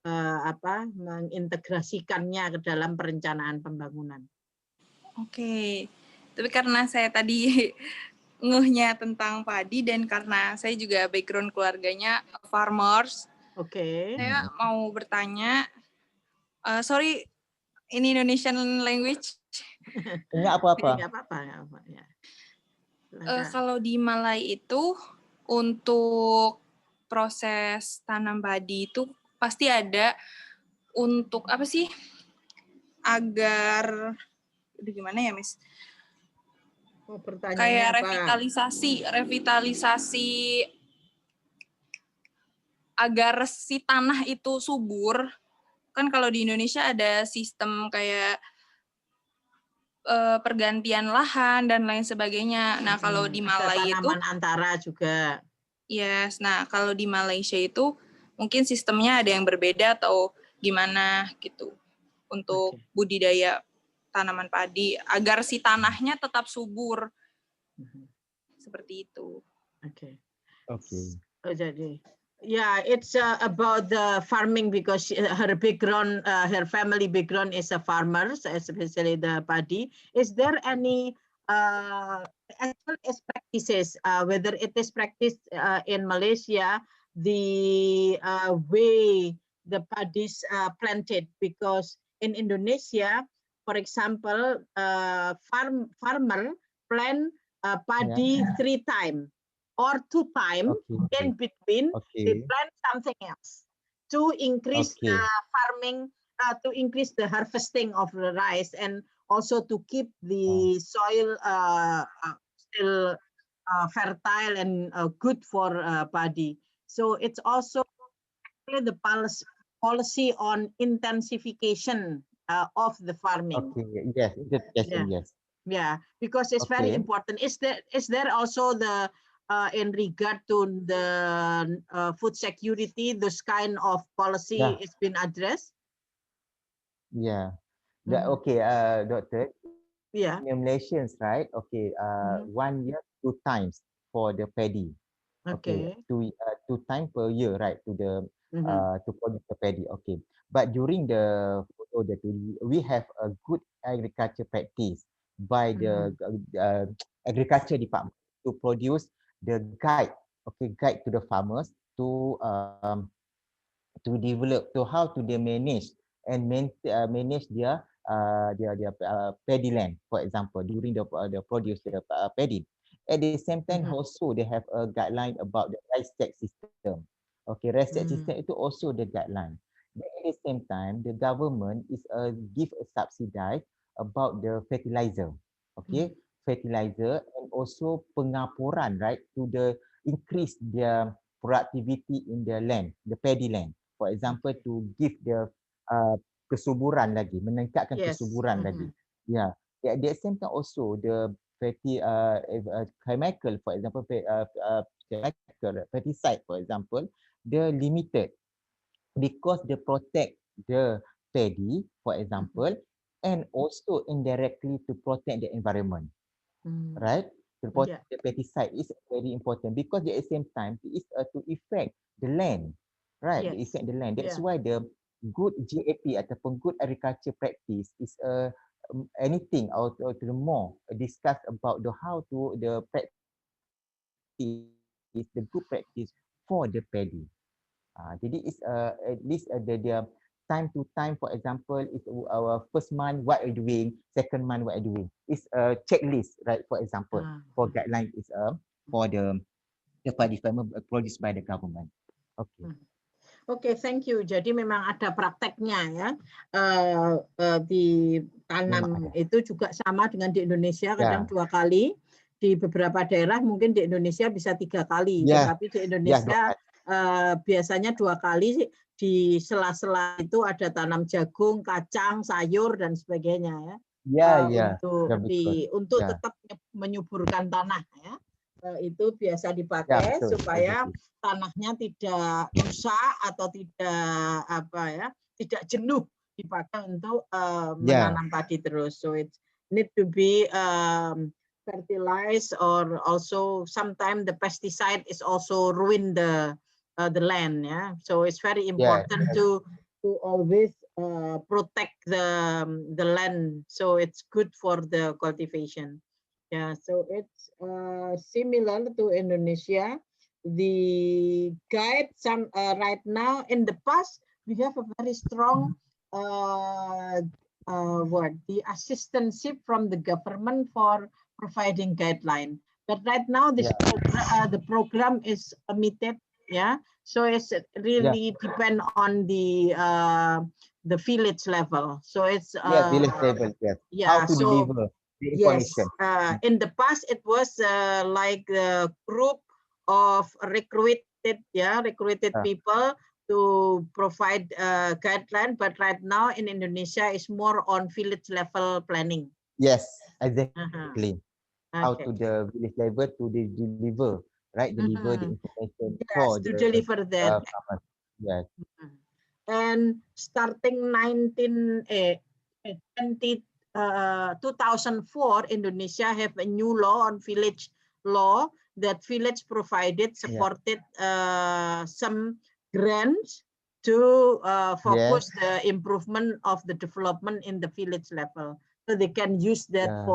Speaker 2: mengintegrasikannya ke dalam perencanaan pembangunan.
Speaker 3: Oke. Tapi karena saya tadi ngehnya tentang padi dan karena saya juga background keluarganya farmers,
Speaker 2: Oke.
Speaker 3: saya mau bertanya. Sorry, ini Indonesian language.
Speaker 1: Enggak apa-apa.
Speaker 2: Nggak apa-apa, nggak apa. Ya.
Speaker 3: Kalau di Malai itu untuk proses tanam padi itu pasti ada untuk apa sih? Agar gimana ya, Miss?
Speaker 2: Oh, pertanyaannya
Speaker 3: Kayak
Speaker 2: apa?
Speaker 3: revitalisasi agar si tanah itu subur. Kan kalau di Indonesia ada sistem kayak pergantian lahan dan lain sebagainya. Nah, kalau di
Speaker 2: Ada
Speaker 3: Malai itu,
Speaker 2: tanaman antara juga.
Speaker 3: yes. Nah, kalau di Malaysia itu mungkin sistemnya ada yang berbeda atau gimana gitu untuk budidaya tanaman padi agar si tanahnya tetap subur. Seperti itu.
Speaker 2: Okay.
Speaker 1: Okay.
Speaker 2: Oh, jadi, yeah, it's about the farming because her background, her family background is a farmers, especially the padi. Is there any actual practices, whether it is practiced in Malaysia, the way the paddies planted? Because in Indonesia, for example, farmer plant padi 3 times. Or 2 times
Speaker 1: Okay.
Speaker 2: in between, they
Speaker 1: Okay.
Speaker 2: plant something else to increase the
Speaker 1: Okay.
Speaker 2: farming, to increase the harvesting of the rice, and also to keep the soil still fertile and good for paddy. So it's also the policy on intensification of the farming.
Speaker 1: Okay. Yes. Intensification.
Speaker 2: Yeah.
Speaker 1: Yes.
Speaker 2: Yeah, because it's very
Speaker 1: Okay.
Speaker 2: important. Is there also the in regard to the food security, this kind of policy
Speaker 1: Yeah.
Speaker 2: is been addressed?
Speaker 1: Yeah.
Speaker 2: Mhm.
Speaker 1: Okay. Doctor,
Speaker 2: Yeah.
Speaker 1: in the Malaysians, right? Okay.
Speaker 2: Mhm.
Speaker 1: 1 year 2 times for the paddy. Okay,
Speaker 2: Okay.
Speaker 1: 2 times per year, right?
Speaker 2: Mhm.
Speaker 1: To produce the paddy. Okay, but during we have a good agriculture practice by the
Speaker 2: Mhm.
Speaker 1: agriculture department to produce the guide. Okay, guide to the farmers to develop to how to they manage and manage their paddy land, for example, during the produce paddy. At the same time,
Speaker 2: Mhm.
Speaker 1: also they have a guideline about the rice tax system. Okay, rice tax system
Speaker 2: Mhm.
Speaker 1: itu also the guideline. Then at the same time, the government is give a subsidize about the fertilizer. Okay,
Speaker 2: Mhm.
Speaker 1: fertilizer and also pengapuran, right, to the increase their productivity in the land, the paddy land. For example,
Speaker 2: Okay.
Speaker 1: to give the kesuburan lagi, meningkatkan
Speaker 2: Yes.
Speaker 1: kesuburan lagi.
Speaker 2: Mhm.
Speaker 1: Yeah. At the same time also the chemical, for example, chemical pesticide, for example, the limited because they protect the paddy, for
Speaker 2: Mhm.
Speaker 1: example, and also indirectly to protect the environment,
Speaker 2: Mhm.
Speaker 1: right? To protect
Speaker 2: Yeah.
Speaker 1: the pesticide is very important because at the same time it is to affect the land, right? The
Speaker 2: Yes.
Speaker 1: affect the land. That's
Speaker 2: Yeah.
Speaker 1: why the good GAP ataupun good agriculture practice is anything or to the more discuss about the how to the practice, the good practice for the paddy. Jadi is at least the time to time, for example, if our first month what are you doing, second month what are you doing. It's a checklist, right? For example, for
Speaker 2: Mhm.
Speaker 1: guideline is for the paddy farmer produced by the government. Okay.
Speaker 2: Mhm. Oke, thank you. Jadi memang ada prakteknya ya.
Speaker 1: Memang
Speaker 2: Ditanam
Speaker 1: ada.
Speaker 2: itu juga sama dengan di Indonesia, kadang
Speaker 1: Ya.
Speaker 2: 2 kali. Di beberapa daerah mungkin di Indonesia bisa 3 kali,
Speaker 1: Ya.
Speaker 2: tetapi di
Speaker 1: Ya, dua
Speaker 2: Indonesia
Speaker 1: kali.
Speaker 2: biasanya 2 kali. Di sela-sela itu ada tanam jagung, kacang, sayur dan sebagainya ya.
Speaker 1: Ya, ya. Ya betul.
Speaker 2: Untuk
Speaker 1: Ya.
Speaker 2: tetap menyuburkan tanah ya. Itu biasa
Speaker 1: Ya
Speaker 2: dipakai
Speaker 1: betul.
Speaker 2: supaya
Speaker 1: Exactly.
Speaker 2: tanahnya tidak rusak atau tidak jenuh dipakai untuk
Speaker 1: Ya.
Speaker 2: menanam padi terus. So it need to be fertilized, or also sometimes the pesticide is also ruin the land. Yeah, so it's very
Speaker 1: Yes.
Speaker 2: important to always protect the land. So it's good for the cultivation. Yeah, so it's similar to Indonesia. The guide right now, in the past we have a very strong the assistance from the government for providing guideline. But right now
Speaker 1: Ya.
Speaker 2: the program is limited. Yeah, so it's
Speaker 1: Ya.
Speaker 2: really depend on the village level. So it's
Speaker 1: Ya, village level. Yes. How
Speaker 2: yeah.
Speaker 1: to
Speaker 2: So
Speaker 1: deliver the
Speaker 2: yes,
Speaker 1: information.
Speaker 2: in the past it was like a group of recruited
Speaker 1: Ah.
Speaker 2: people to provide guideline, but right now in Indonesia is more on village level planning.
Speaker 1: Yes,
Speaker 2: Uh-huh.
Speaker 1: exactly. How
Speaker 2: Okay.
Speaker 1: to the village level to deliver, right? Deliver the
Speaker 2: Mhm.
Speaker 1: information
Speaker 2: Yes,
Speaker 1: for
Speaker 2: to
Speaker 1: the
Speaker 2: deliver that.
Speaker 1: farmers. Yes.
Speaker 2: Mhm. And starting 2004, Indonesia have a new law on village law that village provided
Speaker 1: Yeah.
Speaker 2: supported some grants to
Speaker 1: Yes.
Speaker 2: focus the improvement of the development in the village level. So they can use that
Speaker 1: Yeah.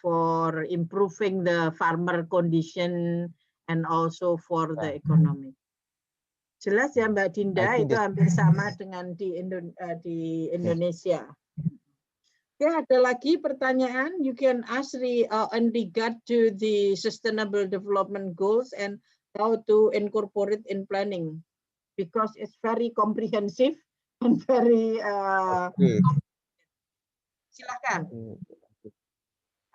Speaker 2: for improving the farmer condition and also for the
Speaker 1: Yeah.
Speaker 2: economy. Jelas ya Mbak
Speaker 1: I
Speaker 2: Dinda,
Speaker 1: think
Speaker 2: itu
Speaker 1: this.
Speaker 2: hampir sama dengan di
Speaker 1: Yes.
Speaker 2: Indonesia. Ya, ada lagi pertanyaan. You can ask in regard to the Sustainable Development Goals and how to incorporate in planning, because it's very comprehensive and very.
Speaker 1: Okay.
Speaker 2: Silakan.
Speaker 1: Okay. Okay.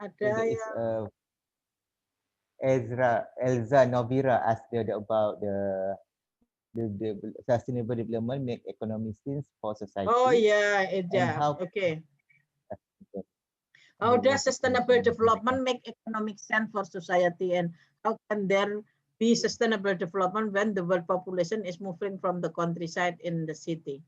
Speaker 2: Ada
Speaker 1: There is
Speaker 2: yang.
Speaker 1: Elza Novira asked about the sustainable development make economic sense for
Speaker 2: Oh
Speaker 1: society
Speaker 2: ya,
Speaker 1: and
Speaker 2: Eja.
Speaker 1: how
Speaker 2: Oke. How
Speaker 1: the
Speaker 2: does
Speaker 1: world
Speaker 2: sustainable
Speaker 1: population
Speaker 2: development make economic sense for society, and how can there be sustainable development when the world population is moving from the countryside in the city?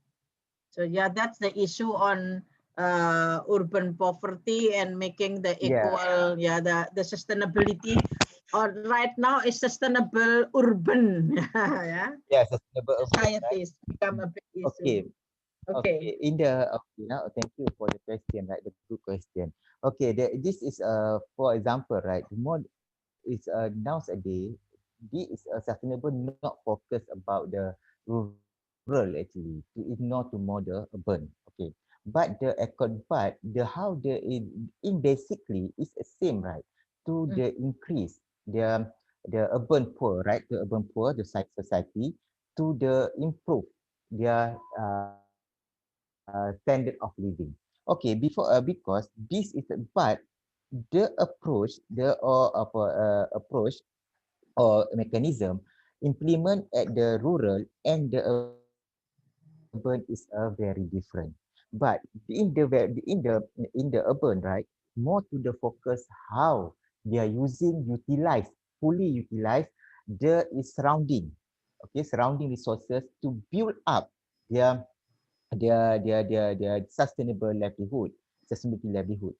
Speaker 2: So yeah, that's the issue on urban poverty and making the
Speaker 1: yeah,
Speaker 2: equal, the sustainability. Or right now is sustainable urban, yeah,
Speaker 1: yeah, sustainable urban, right?
Speaker 2: societies become a big issue.
Speaker 1: Okay.
Speaker 2: Okay.
Speaker 1: Okay, okay, now thank you for the question, right? The good question. Okay, this is for example, right? The more is nowadays this is a sustainable not focus about the rural actually to ignore to more the urban. Okay, but the how the in basically is the same, right? To
Speaker 2: Mm.
Speaker 1: the increase the urban poor, right? The urban poor, the society to the improve their standard of living. Okay, because this is but the approach approach or mechanism implement at the rural and the urban is very different. But in the urban, right, more to the focus how they are fully utilize the surrounding, okay, surrounding resources to build up their their sustainability livelihood.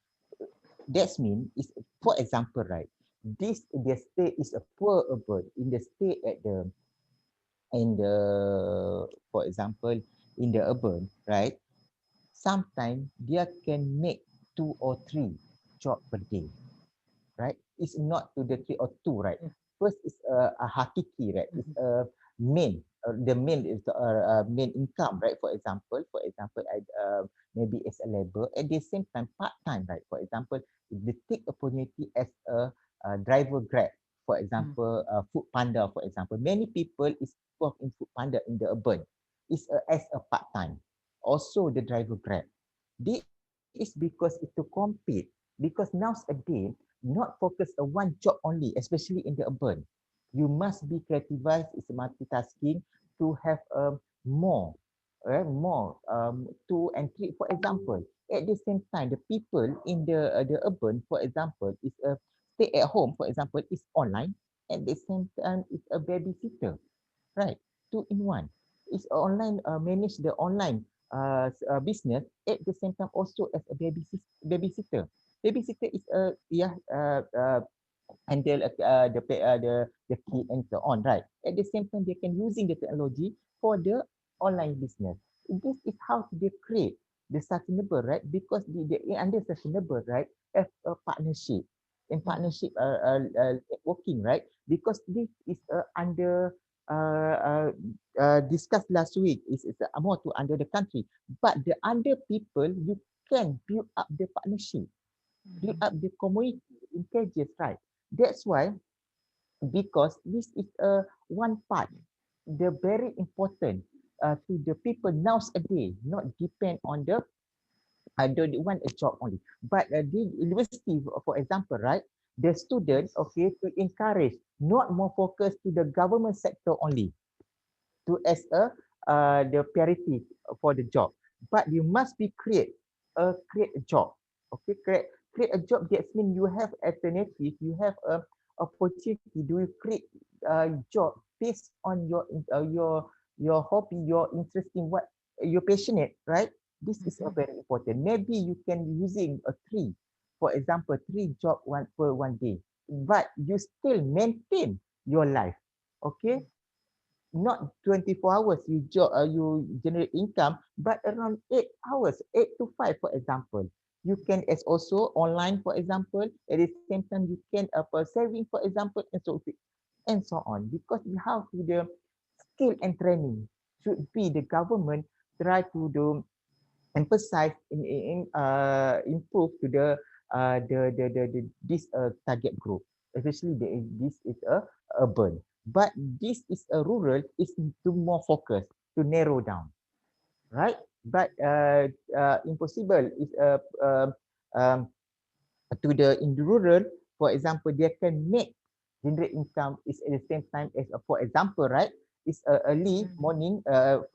Speaker 1: That means is for example, right? This the state is a poor urban in the state in the for example in the urban, right? Sometimes they can make 2 or 3 job per day, right? It's not to the 3 or 2, right? First is a hakiki, right? It's a the main is the main income, right? For example, I maybe as a labor at the same time part time, right? For example, they take opportunity as a driver grab, for example, food panda, for example. Many people is involved in food panda in the urban, is as a part time. Also, the driver grab. This is because it to compete because nowadays not focus on one job only, especially in the urban. You must be creativized, is multitasking to have more, more 2 and 3. For example, at the same time, the people in the urban, for example, is a stay at home. For example, is online. At the same time, is a babysitter, right? 2 in 1. It's online manage the online business at the same time also as a babysitter. Babysitter is a handle the key and so on, right? At the same time, they can using the technology for the online business. This is how they create the sustainable, right? Because under sustainable, right, as a partnership in partnership working, right? Because this is under uh, uh, discussed last week is more to under the country, but the under people you can build up the partnership, build up the community engages, right? That's why because this is one part, the very important to the people nowadays, not depend on the don't want a job only, but the university, for example, right? The student, okay, to encourage not more focus to the government sector only, to as a the parity for the job, but you must be create a job, Okay, create a job. That means you have alternative, you have a opportunity. Do you create a job based on your hobby, your interest in what you're passionate, right? This is a very important. Maybe you can using a three, for example, three job one per one day, but you still maintain your life. Okay, not 24 hours you generate income, but around 8 hours, 8 to 5, for example. You can as also online, for example. At the same time, you can saving, for example, and so on. Because we have to the skill and training should be the government try to do emphasize improve to the this target group, especially this is a urban, but this is a rural, is to more focus, to narrow down, right? But impossible is um, to the in the rural, for example, they can make generate income is at the same time as for example, right? It's early morning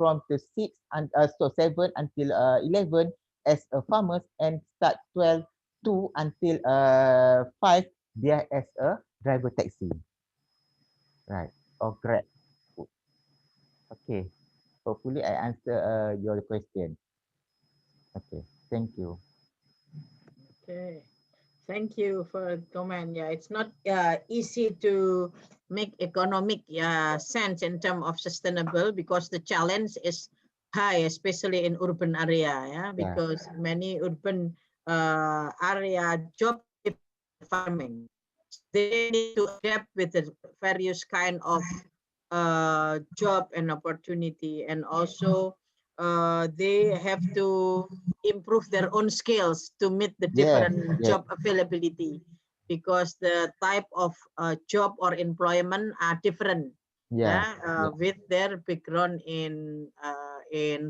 Speaker 1: from the 6 and so 7 until 11 as a farmers, and start 12 2 until 5 there as a driver taxi, right? Or grab. Okay, hopefully I answer your question. Okay, thank you.
Speaker 2: Okay. Thank you for the comment. Yeah, it's not easy to make economic sense in terms of sustainable, because the challenge is high, especially in urban area. Yeah, because many urban area job farming, they need to adapt with the various kind of job and opportunity, and also they have to improve their own skills to meet the different job availability, because the type of job or employment are different with their background in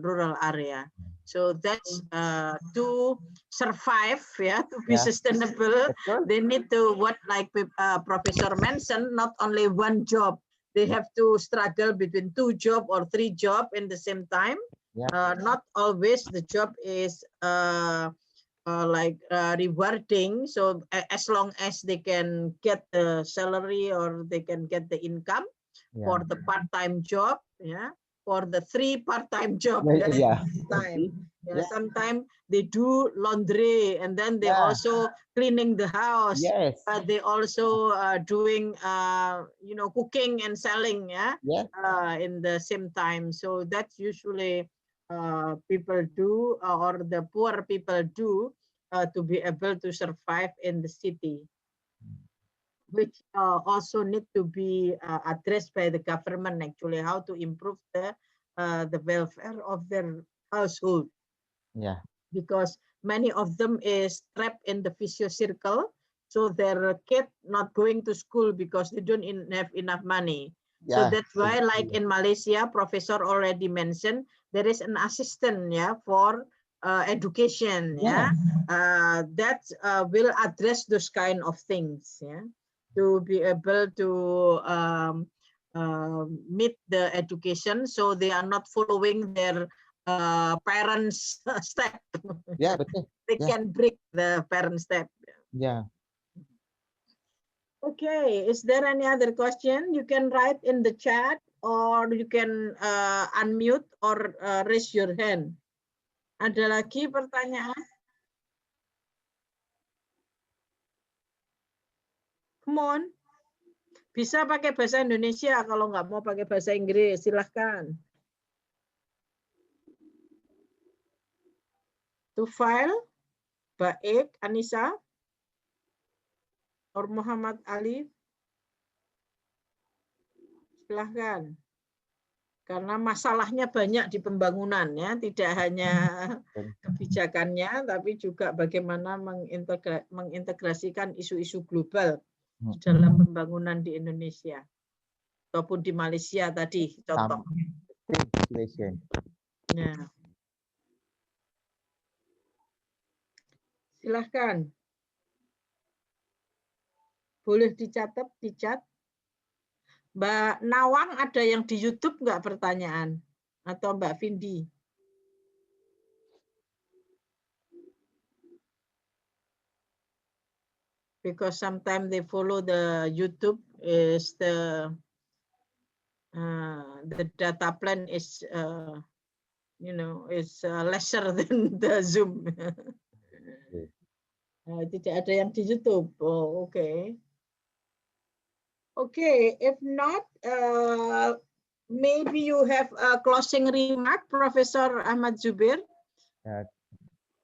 Speaker 2: rural area. So that's to survive, to be sustainable. They need to, what like Professor mentioned, not only one job. They have to struggle between 2 job or 3 job in the same time. Not always the job is rewarding. So as long as they can get the salary or they can get the income for the part-time job, for the 3 part-time job time. Sometimes they do laundry, and then they also cleaning the house. But they also doing cooking and selling in the same time. So that's usually people do, or the poor people do, to be able to survive in the city, which also need to be addressed by the government, actually, how to improve the welfare of their household. Because many of them is trapped in the vicious circle, so their kid not going to school because they don't have enough money. So that's why, like in Malaysia, Professor already mentioned, there is an assistant for education that will address those kind of things, to be able to meet the education, so they are not following their parents' step. They can break the parent step. Okay, is there any other question? You can write in the chat, or you can unmute or raise your hand. Ada lagi pertanyaan? Come on. Bisa pakai bahasa Indonesia, kalau nggak mau pakai bahasa Inggris, silahkan. To file, baik, Anissa, or Muhammad Ali, silahkan. Karena masalahnya banyak di pembangunan, tidak hanya kebijakannya, tapi juga bagaimana mengintegrasikan isu-isu global di dalam pembangunan di Indonesia ataupun di Malaysia tadi, contoh. Silahkan. Boleh dicatat di chat. Mbak Nawang, ada yang di YouTube nggak pertanyaan? Atau Mbak Vindi? because sometimes they follow the YouTube is the data plan is is lesser than the Zoom. Tidak ada yang di YouTube. Oh, okay. Okay, if not, maybe you have a closing remark, Professor Ahmad Zubir.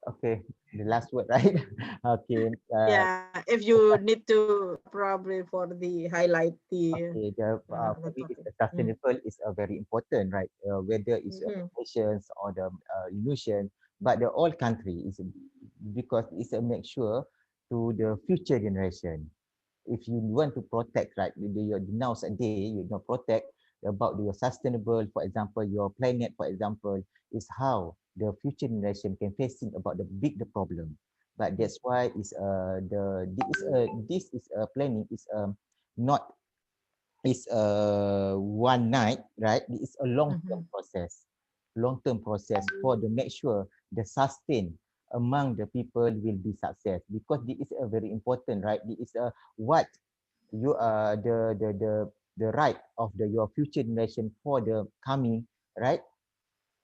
Speaker 1: Okay, the last word, right? Okay.
Speaker 2: Yeah, if you need to probably for the highlight the.
Speaker 1: Okay, for me,
Speaker 2: topic.
Speaker 1: the sustainable is very important, right? Whether it's
Speaker 2: Mhm.
Speaker 1: nations or the illusion, but the whole country is because it's a make sure to the future generation. If you want to protect, right, your nowadays, you know, protect about your sustainable, for example, your planet, for example, is how the future generation can facing about the big the problem. But that's why is this is a planning is not is one night, right? It's a long-term process, long-term process for the make sure the sustain among the people will be success because this is a very important, right? This is a what you are the right of your future generation for the coming, right?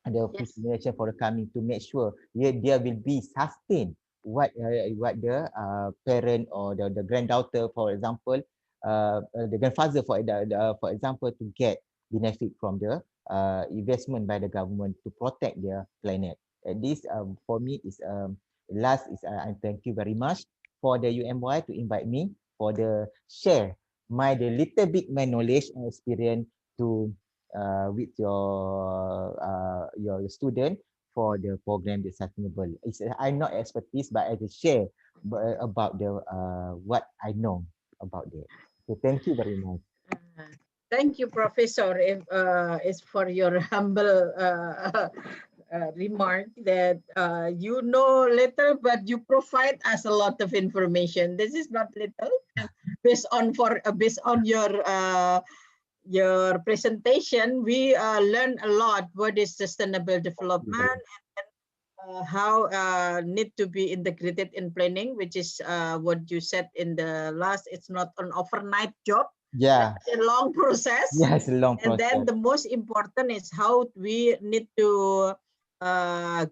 Speaker 1: The future generation for the coming to make sure there will be sustain what the parent or the granddaughter, for example, the grandfather for example, to get benefit from the investment by the government to protect their planet. And this for me is last is I thank you very much for the UMY to invite me for the share the little bit my knowledge and experience to with your student for the program the sustainable. I'm not expertise, but I just share about the what I know about that. So thank you very much.
Speaker 2: Thank you, Professor, if is for your humble remark that you know little, but you provide us a lot of information. This is not little, based on your presentation. We learn a lot what is sustainable development and how need to be integrated in planning, which is what you said in the last. It's not an overnight job.
Speaker 1: Yeah.
Speaker 2: It's a long process.
Speaker 1: Yes, a long process.
Speaker 2: And then the most important is how we need to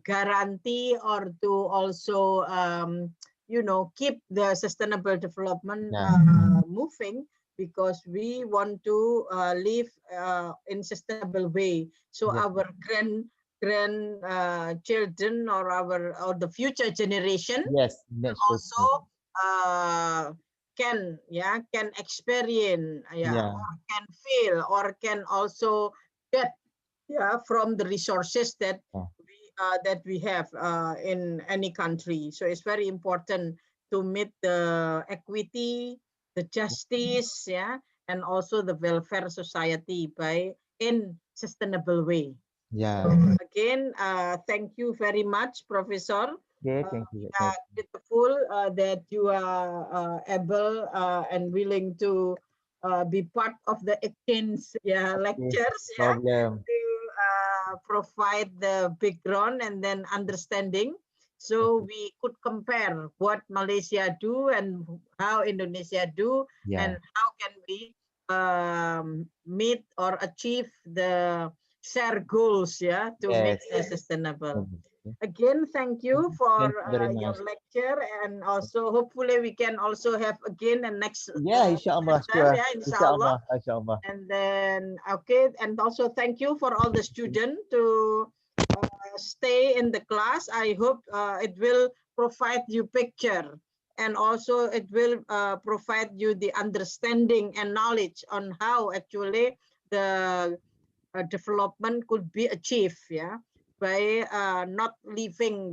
Speaker 2: guarantee or to also keep the sustainable development moving, because we want to live in sustainable way. So our children or the future generation also can experience or can feel or can also get from the resources that we have in any country. So it's very important to meet the equity, the justice, and also the welfare society in sustainable way.
Speaker 1: Yeah.
Speaker 2: So again, thank you very much, Professor.
Speaker 1: Okay, thank you.
Speaker 2: Grateful that you are able and willing to be part of the exchange lectures to provide the background and then understanding, so we could compare what Malaysia do and how Indonesia do, and how can we meet or achieve the shared goals to make it sustainable. Again, thank you for your lecture, and also hopefully we can also have again a next
Speaker 1: inshallah,
Speaker 2: inshallah.
Speaker 1: Inshallah.
Speaker 2: And then and also thank you for all the students to stay in the class. I hope it will provide you picture, and also it will provide you the understanding and knowledge on how actually the development could be achieved by not leaving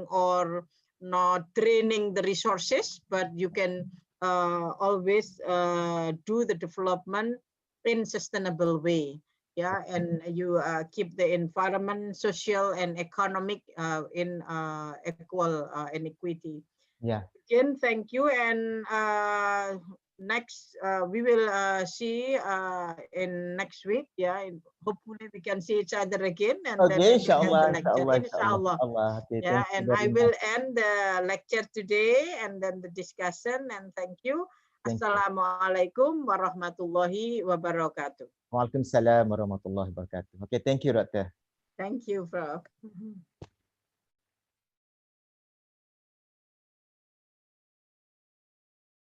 Speaker 2: or not draining the resources, but you can always do the development in sustainable way, and you keep the environment, social and economic in equal inequity. Again, thank you, and next we will see in next week. Yeah, hopefully we can see each other again, and then
Speaker 1: Okay,
Speaker 2: we will have the lecture.
Speaker 1: inshallah,
Speaker 2: Inshallah.
Speaker 1: inshallah. Okay,
Speaker 2: Yeah,
Speaker 1: thank you
Speaker 2: and
Speaker 1: very
Speaker 2: I will
Speaker 1: much.
Speaker 2: end the lecture today and then the discussion. And thank you.
Speaker 1: Thank you.
Speaker 2: Assalamualaikum warahmatullahi wabarakatuh.
Speaker 1: Waalaikumsalam warahmatullahi wabarakatuh. Okay, thank you, Doctor.
Speaker 2: Thank you, Prof.